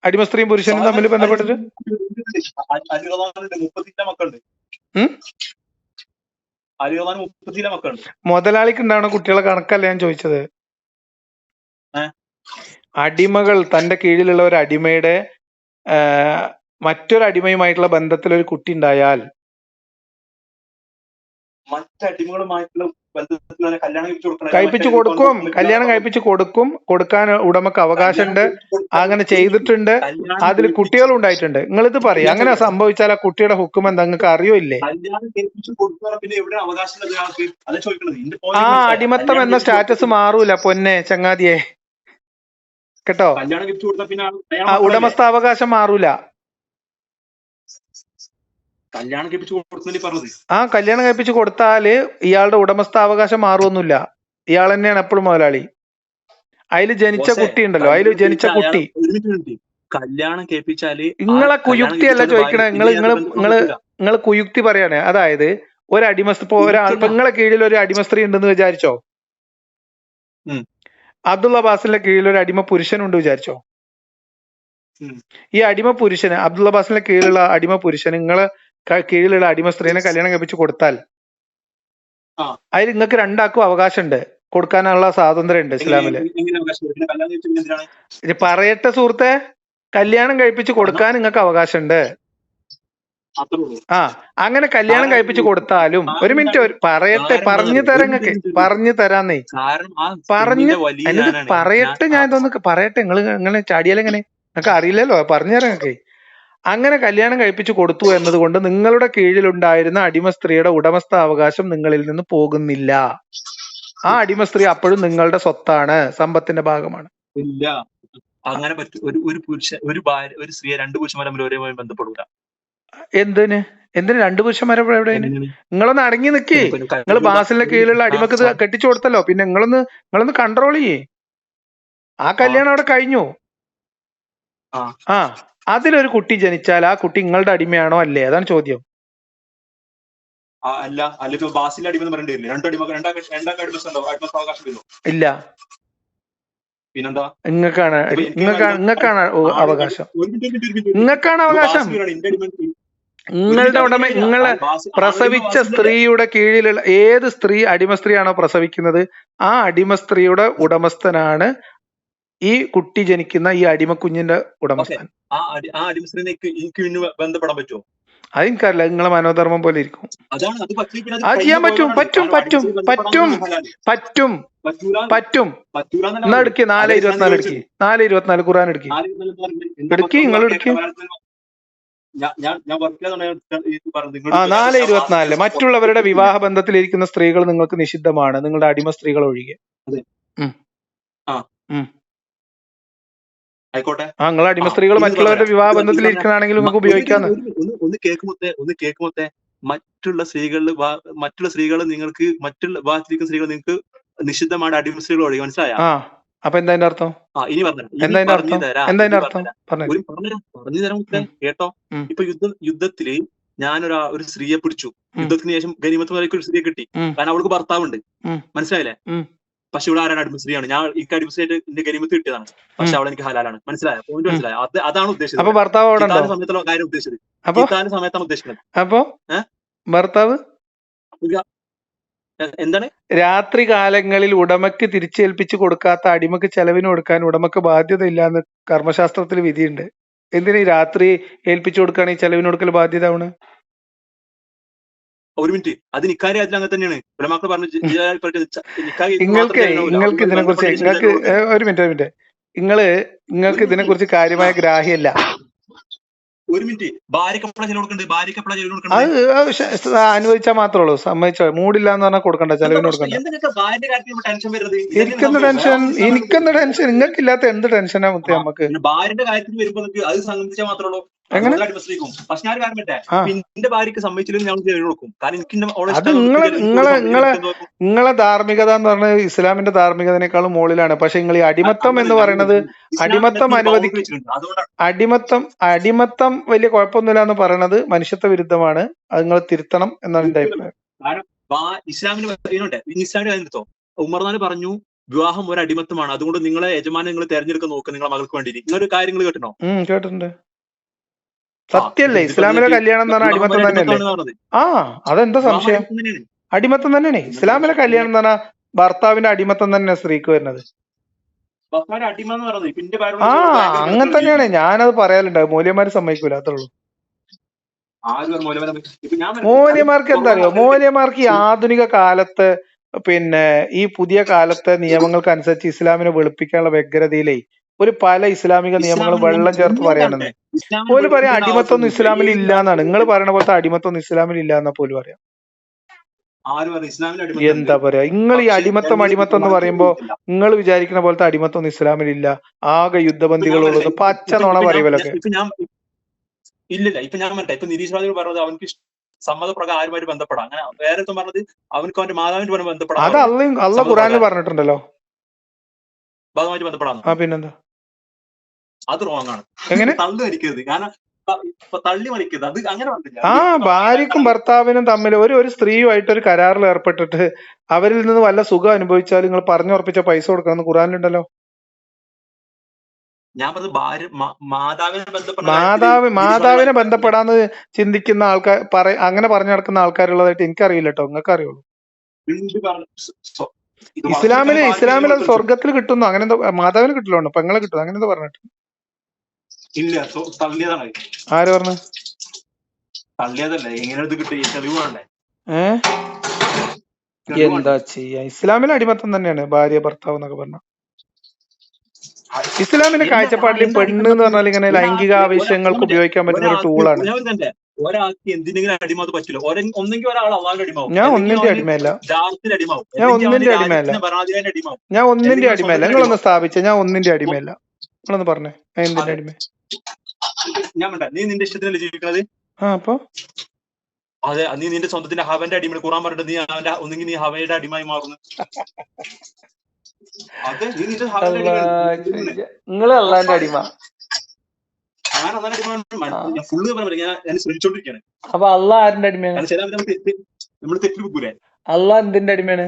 അടിമ സ്ത്രീയും പുരുഷനും തമ്മിൽ ബന്ധപ്പെട്ടിട്ട് മുതലാളിക്ക് ഉണ്ടാവണ കുട്ടികളെ കണക്കല്ല ഞാൻ ചോദിച്ചത്. അടിമകൾ, തന്റെ കീഴിലുള്ള ഒരു അടിമയുടെ മറ്റൊരു അടിമയുമായിട്ടുള്ള ബന്ധത്തിൽ ഒരു കുട്ടി ഉണ്ടായാൽ കഴിപ്പിച്ചു കൊടുക്കും. കല്യാണം കഴിപ്പിച്ചു കൊടുക്കും. കൊടുക്കാൻ ഉടമക്ക് അവകാശമുണ്ട്. അങ്ങനെ ചെയ്തിട്ടുണ്ട്. അതിൽ കുട്ടികളും ഉണ്ടായിട്ടുണ്ട്. നിങ്ങളിത് പറയും, അങ്ങനെ സംഭവിച്ചാൽ ആ കുട്ടിയുടെ ഹുക്കും എന്താ നിങ്ങൾക്ക് അറിയോ ഇല്ലേ? ആ അടിമത്തം എന്ന സ്റ്റാറ്റസ് മാറൂല പൊന്നെ ചങ്ങാതിയെ, കേട്ടോ. ഉടമസ്ഥാവകാശം മാറൂല. കല്യാണം കഴിപ്പിച്ചു പറഞ്ഞത്. ആ കല്യാണം കഴിപ്പിച്ചു കൊടുത്താല് ഇയാളുടെ ഉടമസ്ഥാവകാശം മാറുമൊന്നുമില്ല. ഇയാൾ തന്നെയാണ് എപ്പോഴും മുതലാളി. അതിൽ ജനിച്ച കുട്ടി ഉണ്ടല്ലോ, അതിൽ ജനിച്ച കുട്ടി കല്യാണം കേൾപ്പിച്ചാല് നിങ്ങളെ കുയുക്തിയല്ല ചോദിക്കണേ. നിങ്ങള് കുയുക്തി പറയാണ്. അതായത് ഒരു അടിമസ്ത്രീ ഇപ്പൊ നിങ്ങളെ കീഴിൽ ഒരു അടിമസ്ത്രീ ഉണ്ടെന്ന് വിചാരിച്ചോ. അബ്ദുള്ള ബാസിന്റെ കീഴിൽ ഒരു അടിമ പുരുഷനുണ്ട് വിചാരിച്ചോ. ഈ അടിമ പുരുഷന്, അബ്ദുള്ള ബാസിന്റെ കീഴിലുള്ള അടിമ പുരുഷന് നിങ്ങളെ കീഴിലുള്ള അടിമ സ്ത്രീനെ കല്യാണം കഴിപ്പിച്ച് കൊടുത്താൽ അതിൽ നിങ്ങൾക്ക് രണ്ടാക്കും അവകാശമുണ്ട്, കൊടുക്കാനുള്ള സ്വാതന്ത്ര്യം ഉണ്ട് ഇസ്ലാമില്. പറയട്ടെ സുഹൃത്തെ, കല്യാണം കഴിപ്പിച്ച് കൊടുക്കാൻ നിങ്ങൾക്ക് അവകാശമുണ്ട്. അങ്ങനെ കല്യാണം കഴിപ്പിച്ച് കൊടുത്താലും, ഒരു മിനിറ്റ് പറയട്ടെ, പറഞ്ഞു തരാം നിങ്ങൾക്ക്, പറഞ്ഞു തരാന്നേ, പറയട്ടെ, ഞാൻ ഇതൊന്ന് പറയട്ടെ. നിങ്ങള് ചാടിയാലെങ്ങനെ, നിങ്ങൾക്ക് അറിയില്ലല്ലോ, പറഞ്ഞു തരാം നിങ്ങൾക്ക്. അങ്ങനെ കല്യാണം കഴിപ്പിച്ച് കൊടുത്തു എന്നതുകൊണ്ട് നിങ്ങളുടെ കീഴിലുണ്ടായിരുന്ന അടിമ സ്ത്രീയുടെ ഉടമസ്ഥാവകാശം നിങ്ങളിൽ നിന്ന് പോകുന്നില്ല. ആ അടിമ സ്ത്രീ അപ്പോഴും നിങ്ങളുടെ സ്വത്താണ്, സമ്പത്തിന്റെ ഭാഗമാണ്. ഇല്ല, അങ്ങനെ പറ്റും. ഒരു സ്ത്രീയെ രണ്ട് പുരുഷന്മാരെ തമ്മിൽ ഒരേ ബന്ധപ്പെടൂല. എന്തിന് രണ്ട് പുരുഷന്മാരെ എവിടെയാണ്? നിങ്ങളൊന്ന് അടങ്ങി നിൽക്കേ. നിങ്ങൾ ബാസിലിന്റെ കീഴിലുള്ള അടിമക്ക് കെട്ടിച്ചു കൊടുത്തല്ലോ, പിന്നെ നിങ്ങളൊന്ന് കൺട്രോൾ ചെയ്യേ. ആ കല്യാണം അവിടെ കഴിഞ്ഞു. അതിലൊരു കുട്ടി ജനിച്ചാൽ ആ കുട്ടി നിങ്ങളുടെ അടിമയാണോ അല്ലേ? അതാണ് ചോദ്യം. ഇല്ല, നിങ്ങൾക്കാണ് അവകാശം. നിങ്ങൾക്കാണ് അവകാശം. നിങ്ങളുടെ ഉടമ, നിങ്ങളെ പ്രസവിച്ച സ്ത്രീയുടെ കീഴിലുള്ള ഏത് സ്ത്രീ അടിമ സ്ത്രീയാണോ പ്രസവിക്കുന്നത്, ആ അടിമ സ്ത്രീയുടെ ഉടമസ്ഥനാണ് ഈ കുട്ടി ജനിക്കുന്ന ഈ അടിമ കുഞ്ഞിന്റെ ഉടമസ്ഥൻ. ബന്ധപ്പെടാൻ പറ്റുമോ? അതെനിക്കറിയില്ല, നിങ്ങളെ മനോധർമ്മം പോലെ ഇരിക്കും. അത് ചെയ്യാൻ പറ്റും. എന്നാ എടുക്കി 4:24 എടുക്കി, 4:24 ഖുർആൻ എടുക്കി, നിങ്ങൾ എടുക്കി. 4:24 മറ്റുള്ളവരുടെ വിവാഹ ബന്ധത്തിലിരിക്കുന്ന സ്ത്രീകൾ നിങ്ങൾക്ക് നിഷിദ്ധമാണ്, നിങ്ങളുടെ അടിമ സ്ത്രീകൾ ഒഴികെ. ആയിക്കോട്ടെ, നിങ്ങളെ അടിമ സ്ത്രീകൾ മറ്റുള്ളവരുടെ വിവാഹ ബന്ധത്തിലിരിക്കണമെങ്കിൽ നിങ്ങൾക്ക് ഉപയോഗിക്കാന്ന്. ഒന്ന് കേൾക്കുമൊത്തെ മറ്റുള്ള സ്ത്രീകൾ നിങ്ങൾക്ക്, മറ്റുള്ള വിവാഹത്തിലിരിക്കുന്ന സ്ത്രീകൾ നിങ്ങൾക്ക് നിഷിദ്ധമാണ്, അടിമ സ്ത്രീകൾ ഒഴികെ. മനസ്സിലായ? അപ്പൊ എന്താ അർത്ഥം? ഇനി പറഞ്ഞു തരാം കേട്ടോ. ഇപ്പൊ യുദ്ധത്തില് ഞാനൊരു സ്ത്രീയെ പിടിച്ചു. യുദ്ധത്തിന് ശേഷം ഗനീമത്ത് മുതലേക്ക് ഒരു സ്ത്രീയെ കിട്ടി. കാരണം അവൾക്ക് ഭർത്താവുണ്ട്. മനസ്സിലായില്ലേ? പക്ഷെ ഇവിടെ ആരാണ്? അടിമ സ്ത്രീയാണ്. ഞാൻ ഈ അടിമ സ്ത്രീയായിട്ട് എന്റെ ഗനീമത്ത് കിട്ടിയതാണ്. പക്ഷെ അവൾ എനിക്ക് ഹലാലാണ്. മനസ്സിലായോ? പോയിന്റ് മനസ്സിലായോ? അതാണ് ഉദ്ദേശിച്ചത്. സമയത്തുള്ള കാര്യം ഉദ്ദേശിച്ചത്. സമയത്താണ് ഉദ്ദേശിക്കുന്നത്. അപ്പൊ ഭർത്താവ് എന്താണ്? രാത്രി കാലങ്ങളിൽ ഉടമയ്ക്ക് തിരിച്ചേൽപ്പിച്ചു കൊടുക്കാത്ത അടിമക്ക് ചെലവിന് കൊടുക്കാൻ ഉടമക്ക് ബാധ്യത ഇല്ലാന്ന് കർമ്മശാസ്ത്രത്തിൽ വിധിയുണ്ട്. എന്തിനാ ഈ രാത്രി ഏൽപ്പിച്ചു കൊടുക്കുകയാണെങ്കിൽ ചെലവിന് കൊടുക്കൽ ബാധ്യത ആണ്? ഒരു മിനിറ്റ്, അത് നിക്കാര്യത്തിൽ അങ്ങനെ തന്നെയാണ്. ഉലമാക്കൾ പറഞ്ഞു. നിങ്ങൾക്ക് ഇതിനെ കുറിച്ച് ഒരു മിനിറ്റ് നിങ്ങൾക്ക് ഇതിനെ കുറിച്ച് കാര്യമായ ഗ്രാഹ്യല്ല. ഒരു മിനിറ്റ്, അത് അനുവദിച്ചാൽ മാത്രമേ ഉള്ളൂ, സമ്മതിച്ചോ? മൂടില്ല എന്ന് പറഞ്ഞാൽ കൊടുക്കണ്ട, ചെലവിന് കൊടുക്കണ്ട. എനിക്കെന്ത് ടെൻഷൻ? നിങ്ങൾക്കില്ലാത്ത എന്ത് ടെൻഷനാ മുത്തേ നമുക്ക്? ഭാര്യന്റെ കാര്യത്തിൽ വരുമ്പോ അത് സംബന്ധിച്ചാൽ മാത്രമേ ഉള്ളൂ. പക്ഷെ ഞാൻ കാരണം എന്റെ ഭാര്യക്ക് സമ്മതിച്ചില്ലെങ്കിൽ ഞാൻ കൊടുക്കും. കാരണം അത് നിങ്ങളെ ധാർമ്മികത എന്ന് പറഞ്ഞാൽ ഇസ്ലാമിന്റെ ധാർമ്മികതനേക്കാളും മുകളിലാണ്. പക്ഷെ നിങ്ങൾ ഈ അടിമത്തം എന്ന് പറയുന്നത്, അടിമത്തം അടിമത്തം വലിയ കുഴപ്പമൊന്നുമില്ല എന്ന് പറയുന്നത് മനുഷ്യത്വ വിരുദ്ധമാണ്. അത് നിങ്ങൾ തിരുത്തണം എന്നാണ് എന്റെ അഭിപ്രായം. ഇസ്ലാമിന് ഉമർനാല് പറഞ്ഞു, വിവാഹം ഒരു അടിമത്തമാണ്, അതുകൊണ്ട് നിങ്ങളെ യജമാനെ നിങ്ങൾ തെരഞ്ഞെടുക്കാൻ നോക്കുക നിങ്ങളെ മകൾക്ക് വേണ്ടി. ഇങ്ങനൊരു കാര്യങ്ങൾ കേട്ടോ? കേട്ടിട്ടുണ്ട്. സത്യല്ലേ? ഇസ്ലാമിലെ കല്യാണം എന്ന് പറഞ്ഞാൽ അടിമത്തം തന്നെയല്ലേ? അതെന്താ സംശയം? അടിമത്തം തന്നെയാണ് ഇസ്ലാമിലെ കല്യാണം എന്ന് പറഞ്ഞാൽ. ഭർത്താവിന്റെ അടിമത്തം തന്നെ സ്ത്രീക്ക് വരുന്നത്. അങ്ങനെ തന്നെയാണ്. ഞാനത് പറയാറുണ്ട്. മൂല്യന്മാര് സമ്മതിക്കൂല, അത്രേ ഉള്ളൂ. മൂല്യന്മാർക്ക് എന്താ അറിയോ? മൂല്യന്മാർക്ക് ഈ ആധുനിക കാലത്ത്, പിന്നെ ഈ പുതിയ കാലത്തെ നിയമങ്ങൾക്ക് അനുസരിച്ച് ഇസ്ലാമിനെ വെളുപ്പിക്കാനുള്ള വ്യഗ്രതയിലേ ഒരു പല ഇസ്ലാമിക നിയമങ്ങളും വെള്ളം ചേർത്ത് പറയാണെന്ന്. പോലും പറയാം അടിമത്തൊന്നും ഇസ്ലാമിൽ ഇല്ല എന്നാണ്. നിങ്ങൾ പറയണ പോലത്തെ അടിമത്തൊന്നും ഇസ്ലാമിൽ ഇല്ല എന്നാ പോലും പറയാം. എന്താ പറയാ, നിങ്ങൾ ഈ അടിമത്തം എന്ന് പറയുമ്പോ നിങ്ങൾ വിചാരിക്കുന്ന പോലത്തെ അടിമത്തൊന്നും ഇസ്ലാമിൽ ഇല്ല. ആകെ യുദ്ധബന്ധികളുള്ളത് പച്ച നോണ പറയുമല്ലൊക്കെ. ഇല്ലില്ല, ഇപ്പൊ ഞാൻ പറഞ്ഞ ഇപ്പൊ നിരീശ്വരവാദികൾ പറഞ്ഞത് അവർക്ക് സമ്മതപ്രകാരം ആരുമായിട്ട് ബന്ധപ്പെടാം. അങ്ങനെ വേറെ പറഞ്ഞത് അവർക്ക് അവന്റെ മാതാവിന്റെ ബന്ധപ്പെടാം. അത് അള്ളാഹ് ഖുർആനിൽ പറഞ്ഞിട്ടുണ്ടല്ലോ, ഭാഗമായിട്ട് ബന്ധപ്പെടാം. പിന്നെന്താ? അത് റോങ് ആണ്. എങ്ങനെ തള്ളി മരിക്കരുത്, കാരണം തള്ളി മരിക്കരുത്, അത് അങ്ങനെ പറഞ്ഞില്ല. ആ ഭാര്യക്കും ഭർത്താവിനും തമ്മിൽ ഒരു സ്ത്രീയുമായിട്ട് ഒരു കരാറിൽ ഏർപ്പെട്ടിട്ട് അവരിൽ നിന്ന് വല്ല സുഖം അനുഭവിച്ചാൽ നിങ്ങൾ പറഞ്ഞുറപ്പിച്ച പൈസ കൊടുക്കണം ഖുറാനിലുണ്ടല്ലോ. ഞാൻ പറഞ്ഞത് ഭാര്യ മാതാവിനെ ബന്ധപ്പെടാന്ന് ചിന്തിക്കുന്ന ആൾക്കാർ അങ്ങനെ പറഞ്ഞു നടക്കുന്ന ആൾക്കാരുള്ളതായിട്ട് എനിക്കറിയില്ല കേട്ടോ, നിങ്ങൾക്ക് അറിയുള്ളൂ. ഇസ്ലാമിൽ അത് സ്വർഗത്തിൽ കിട്ടുന്നു, അങ്ങനെ എന്തോ മാതാവിന് കിട്ടില്ലോ, പെങ്ങളെ കിട്ടുന്നു, അങ്ങനെ എന്തോ പറഞ്ഞിട്ട്. ഇല്ല, തള്ളിയതാണ്. ആര് പറഞ്ഞു? തള്ളിയതല്ലേ, എങ്ങനെ തെളിവ് വേണ്ടേ? എന്താ ചെയ്യാ, ഇസ്ലാമിലെ അടിമത്തം തന്നെയാണ് ഭാര്യ ഭർത്താവ് എന്നൊക്കെ പറഞ്ഞ. ഇസ്ലാമിന്റെ കാഴ്ചപ്പാടിൽ പെണ്ണ് എന്ന് പറഞ്ഞാൽ ഇങ്ങനെ ലൈംഗിക ആവശ്യങ്ങൾക്ക് ഉപയോഗിക്കാൻ പറ്റുന്ന ഒരു ടൂളാണ്. ഒരാൾക്ക് എന്തിനെങ്കിലും അടിമ പറ്റില്ല. ഒന്നെങ്കിൽ ഒരാൾ അള്ളാഹുവിന്റെ അടിമാവും, ഞാൻ ഒന്നിന്റെ അടിമയല്ല, ഞാൻ ഒന്നിന്റെ അടിമയല്ല, ഞാൻ ഒന്നിന്റെ അടിമയല്ല. നിങ്ങളൊന്ന് സ്ഥാപിച്ച ഞാൻ ഒന്നിന്റെ അടിമയല്ല. നിങ്ങളൊന്ന് പറഞ്ഞേ, ഞാൻ എന്തിന്റെ അടിമ? ഞാൻ വേണ്ട, നീ നിന്റെ ഇഷ്ടത്തിനല്ലേ ജീവിക്കുന്നത്. അപ്പൊ അതെ, നീ നിന്റെ സ്വന്തത്തിന്റെ ഹവന്റെ അടിമ ഖുറാൻ പറഞ്ഞിട്ട് നീ അവന്റെ ഒന്നെങ്കിൽ നീ ഹവയുടെ അടിമായി മാറുന്നു. അതെ, നീ നിന്റെ നിങ്ങൾ അള്ളാന്റെ അടിമ. ഞാൻ അള്ളാന്റെ അടിമ ഫുള്ള് പറയാൻ ഞാൻ ശ്രമിച്ചോണ്ടിരിക്കുകയാണ്. അപ്പൊ അള്ളാഹ് ആരുടെ അടിമയാണ്? നമ്മള് തെറ്റി വെക്കൂലേ? അള്ളാഹ് എന്തിന്റെ അടിമയാണ്?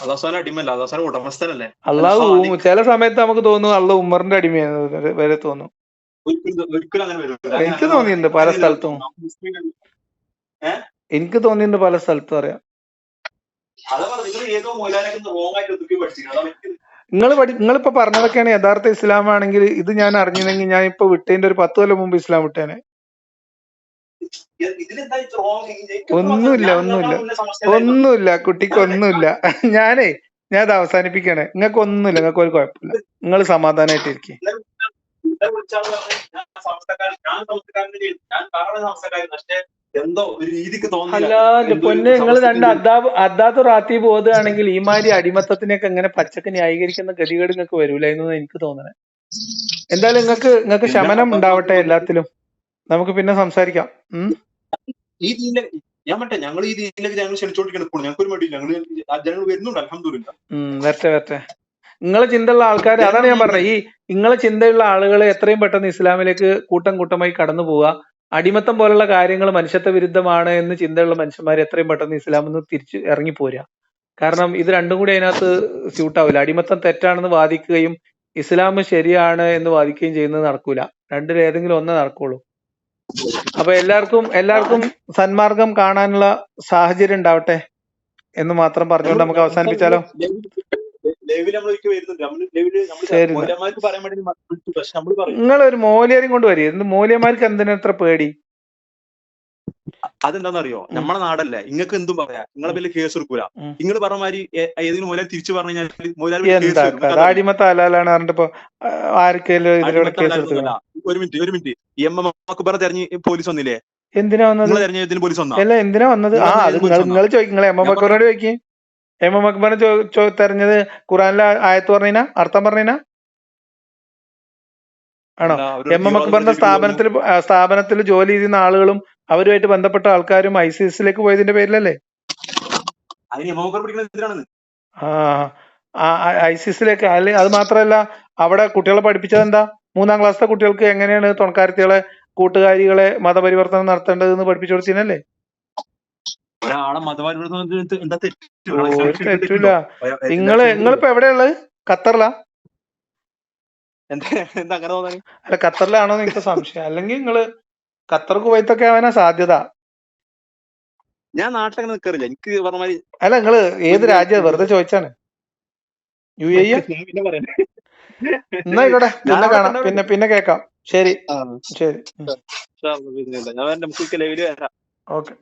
അള്ളാഹ് അടിമല്ല, അള്ളാഹ് ഉടമസ്ഥനല്ലേ. അള്ളാഹു ചില സമയത്ത് നമുക്ക് തോന്നുന്നു അള്ളാഹ് ഉമ്മറിന്റെ അടിമയാണ് വരെ തോന്നും. ഒരിക്കലും അങ്ങനെ വരും. എനിക്ക് തോന്നിയിട്ടുണ്ട് പല സ്ഥലത്തും, എനിക്ക് തോന്നിയിട്ടുണ്ട് പല സ്ഥലത്തും അറിയാം. നിങ്ങളിപ്പോ പറഞ്ഞതൊക്കെയാണ് യഥാർത്ഥ ഇസ്ലാം ആണെങ്കിൽ ഇത് ഞാൻ അറിഞ്ഞില്ലെങ്കിൽ ഞാൻ ഇപ്പൊ വിട്ടതിന്റെ ഒരു 10 കൊല്ലം മുമ്പ് ഇസ്ലാം വിട്ടേനെ. ഒന്നുമില്ല കുട്ടിക്ക് ഒന്നുമില്ല. ഞാൻ അത് അവസാനിപ്പിക്കണേ. നിങ്ങൾക്ക് ഒന്നുമില്ല, നിങ്ങൾക്ക് ഒരു കുഴപ്പമില്ല, നിങ്ങൾ സമാധാനമായിട്ടിരിക്കും. അല്ലാതെ പൊന്നെ, നിങ്ങൾ രണ്ട് അദ്ദാത്ത് റാത്തീബ് ഓതുകയാണെങ്കിൽ ഈ മാതിരി അടിമത്തത്തിനൊക്കെ എങ്ങനെ പച്ചക്ക് ന്യായീകരിക്കുന്ന ഗതികേട് നിങ്ങൾക്ക് വരൂലായിരുന്നു എനിക്ക് തോന്നണേ. എന്തായാലും നിങ്ങൾക്ക് ശമനം ഉണ്ടാവട്ടെ എല്ലാത്തിലും. നമുക്ക് പിന്നെ സംസാരിക്കാം. ഞങ്ങൾ ഈ ഞങ്ങൾ ക്ഷണിച്ചോണ്ടിരിക്കണം. ഞങ്ങൾക്ക് മടി, ജനങ്ങൾ വരുന്നുണ്ട്. അൽഹംദുലില്ലാഹ്. വരട്ടെ. നിങ്ങളെ ചിന്തയുള്ള ആൾക്കാർ, അതാണ് ഞാൻ പറഞ്ഞത്, ഈ നിങ്ങളെ ചിന്തയുള്ള ആളുകൾ എത്രയും പെട്ടെന്ന് ഇസ്ലാമിലേക്ക് കൂട്ടം കൂട്ടമായി കടന്നു പോവുക. അടിമത്തം പോലുള്ള കാര്യങ്ങൾ മനുഷ്യത്വ വിരുദ്ധമാണ് എന്ന് ചിന്തയുള്ള മനുഷ്യന്മാർ എത്രയും പെട്ടെന്ന് ഇസ്ലാമിൽ നിന്ന് തിരിച്ച് ഇറങ്ങിപ്പോരുക. കാരണം ഇത് രണ്ടും കൂടി അതിനകത്ത് സ്യൂട്ടാവില്ല. അടിമത്തം തെറ്റാണെന്ന് വാദിക്കുകയും ഇസ്ലാം ശരിയാണ് എന്ന് വാദിക്കുകയും ചെയ്യുന്നത് നടക്കൂല. രണ്ടിൽ ഏതെങ്കിലും ഒന്നേ നടക്കുള്ളൂ. അപ്പൊ എല്ലാവർക്കും സന്മാർഗം കാണാനുള്ള സാഹചര്യം ഉണ്ടാവട്ടെ എന്ന് മാത്രം പറഞ്ഞുകൊണ്ട് നമുക്ക് അവസാനിപ്പിച്ചാലോ? നിങ്ങളൊരു മോലിയരും കൊണ്ട് വരിക. മോലിയന്മാർക്ക് എന്തിനത്ര പേടി? അതെന്താണെന്നറിയോ, നമ്മളെ നാടല്ലേ, നിങ്ങൾക്ക് എന്തും പറയാം, നിങ്ങളെ പേരിൽ കേസ് എടുക്കൂല. നിങ്ങൾ പറഞ്ഞ മാതിരി ഏതെങ്കിലും മൂലം തിരിച്ചു പറഞ്ഞു കഴിഞ്ഞാൽ അടിമത്ത ഹലാലാണ് പറഞ്ഞിട്ടിപ്പോ ആർക്കെങ്കിലും ഇതിലൂടെ കേസ് എടുത്തില്ല. ഒരു മിനിറ്റ് എം.എം. അക്ബർ തെരഞ്ഞ് പോലീസ് വന്നില്ലേ? എന്തിനാ വന്നത്? തെരഞ്ഞെടുപ്പിന് പോലീസ് വന്നോ? അല്ല, എന്തിനാ വന്നത്? അത് നിങ്ങൾ ചോദിക്കും. നിങ്ങൾ എം.എം. അക്ബറിനോട് ചോദിക്കും. എം.എം. അക്ബറിനെ തെരഞ്ഞത് ഖുറാനിലെ ആയത്ത് പറഞ്ഞാ, അർത്ഥം പറഞ്ഞാ ആണോ? എം.എം. അക്ബറിന്റെ സ്ഥാപനത്തിൽ ജോലി ചെയ്യുന്ന ആളുകളും അവരുമായിട്ട് ബന്ധപ്പെട്ട ആൾക്കാരും ISISലേക്ക് പോയതിന്റെ പേരിലല്ലേ? ISISലേക്ക്. അല്ലെ, അത് മാത്രമല്ല, അവിടെ കുട്ടികളെ പഠിപ്പിച്ചത് എന്താ? 3ാം ക്ലാസ്സിലെ കുട്ടികൾക്ക് എങ്ങനെയാണ് തുണക്കാരത്തികളെ, കൂട്ടുകാരികളെ മതപരിവർത്തനം നടത്തേണ്ടതെന്ന് പഠിപ്പിച്ചു കൊടുത്തീനല്ലേ? തെറ്റില്ല. നിങ്ങളിപ്പോ എവിടെയുള്ളത്? ഖത്തറിലാ? അല്ല, ഖത്തറിലാണോ എനിക്ക് സംശയം. അല്ലെങ്കിൽ നിങ്ങള് ഖത്തർ കുവൈത്തൊക്കെ ആവാനാ സാധ്യത. ഞാൻ നാട്ടിൽ നിൽക്കാറില്ല, എനിക്ക് പറഞ്ഞ. അല്ല, നിങ്ങള് ഏത് രാജ്യം? വെറുതെ ചോദിച്ചാണ്. UAE? എന്നായിക്കോട്ടെ, പിന്നെ കാണാം, പിന്നെ കേക്കാം. ശരി. ഓക്കെ.